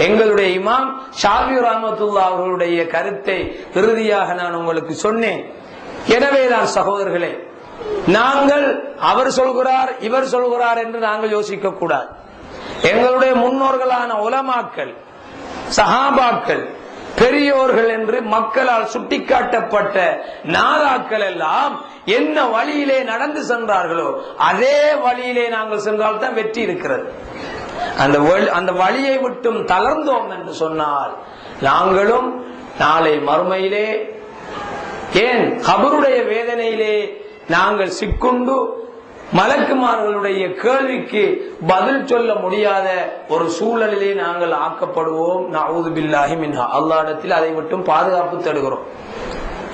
எங்களுடைய இமாம் ஷாஃபிஈ ரஹ்மத்துல்லாஹி அவர்களுடைய கருத்தை இறுதியாக நான் உங்களுக்கு சொன்னேன். எனவேதான் சகோதரர்களே, நாங்கள் அவர் சொல்கிறார் இவர் சொல்கிறார் என்று நாங்கள் யோசிக்க கூடாது. எங்களுடைய முன்னோர்களான உலமாக்கள், சஹாபாக்கள், பெரியோர்கள் என்று மக்களால் சுட்டிக்காட்டப்பட்ட நாதாக்கள் எல்லாம் என்ன வழியிலே நடந்து சென்றார்களோ அதே வழியிலே நாங்கள் சென்றால் தான் வெற்றி இருக்கிறது. அந்த வழியை விட்டும் தளர்ந்தோம் என்று சொன்னால் நாங்களும் நாளை மறுமையிலே ஏன் கபருடைய வேதனையிலே நாங்கள் சிக்குண்டு மலக்குமார்களுடைய கேள்விக்கு பதில் சொல்ல முடியாத ஒரு சூழலிலே நாங்கள் ஆக்கப்படுவோம். நஊது பில்லாஹி மின்ஹா. அல்லாஹ்விடத்தில் அதை விட்டும் பாதுகாப்பு தேடுகிறோம்.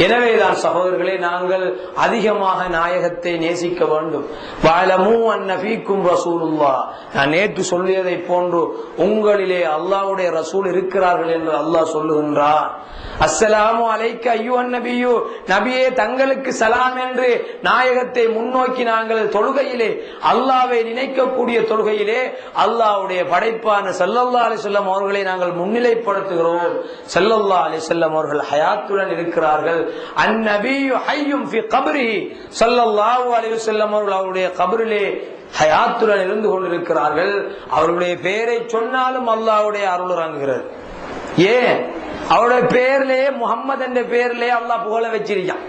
எனவேதான் சகோதரர்களே, நாங்கள் அதிகமாக நாயகத்தை நேசிக்க வேண்டும். வஅலமூ அன்ன ஃபீக்கும் ரசூலுல்லாஹ். நான் நேற்று சொல்லியதை போன்று உங்களிலே அல்லாஹ்வுடைய ரசூல் இருக்கிறார்கள் என்று அல்லாஹ் சொல்லுகின்றான். அஸ்ஸலாமு அலைக்க அய்யுஹன் நபியு, நபியே தங்களுக்கு சலாம் என்று நாயகத்தை முன்னோக்கி நாங்கள் தொழுகையிலே அல்லாஹ்வை நினைக்கக்கூடிய தொழுகையிலே அல்லாஹ்வுடைய படைப்பான ஸல்லல்லாஹு அலைஹி வஸல்லம் அவர்களை நாங்கள் முன்னிலைப்படுத்துகிறோம். ஸல்லல்லாஹு அலைஹி வஸல்லம் அவர்கள் ஹயாத்துடன் இருக்கிறார்கள். அந்நபியு ஹய்யும் ஃபீ கப்ரிஹி, ஸல்லல்லாஹு அலைஹி வஸல்லம் அவர்கள் அவருடைய கபரிலே ஹயாத்துடன் இருந்து கொண்டிருக்கிறார்கள். அவருடைய பெயரை சொன்னாலும் அல்லாஹ்வுடைய அருள் இறங்குகிறது. ஏன்? அவருடைய பேர்லயே முகம்மது என்ற பேர்லயே அல்லாஹ் புகழ வச்சிருக்கான்.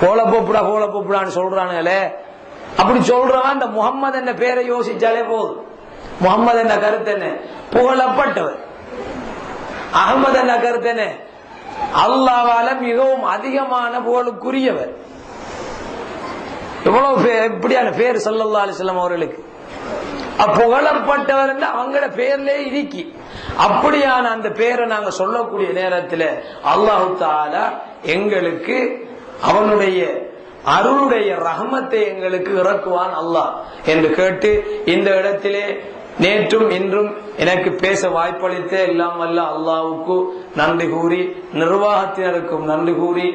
போல போப்புடான்னு சொல்றானுங்களே, அப்படி சொல்றவன் அந்த முகம்மது என்ற பேரை யோசிச்சாலே போதும். முகம்மது என்ற கருத்து என்ன? புகழப்பட்டவர். அகமது என்ற கருத்து என்ன? அல்லாஹ்வால மிகவும் அதிகமான புகழுக்குரியவர். எவ்வளவு எப்படியான பேர் ஸல்லல்லாஹு அலைஹி வஸல்லம் அவர்களுக்கு. புகழப்பட்டவர் என்று அவங்களோட பேர்லயே இருக்கி. அப்படியான அந்த பேரை நாங்க சொல்லக்கூடிய நேரத்தில் அல்லாஹு தஆலா எங்களுக்கு அவனுடைய அருளுடைய ரஹமத்தை எங்களுக்கு இறக்குவான் அல்லாஹ் என்று கேட்டு இந்த இடத்திலே நேற்றும் இன்றும் எனக்கு பேச வாய்ப்பளித்த எல்லாம் வல்ல அல்லாஹ்வுக்கு நன்றி கூறி, நிர்வாகத்தினருக்கும் நன்றி கூறி,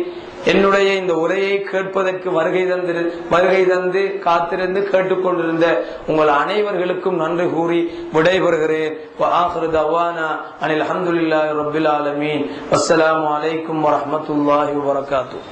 என்னுடைய இந்த உரையை கேட்பதற்கு வருகை தந்து காத்திருந்து கேட்டுக்கொண்டிருந்த உங்கள் அனைவர்களுக்கும் நன்றி கூறி விடைபெறுகிறேன். வஆகிரு தஅவானா அனில் ஹம்துலில்லாஹி ரப்பில் ஆலமீன். வஸ்ஸலாமு அலைக்கும் வரஹ்மத்துல்லாஹி வபரகாத்துஹு.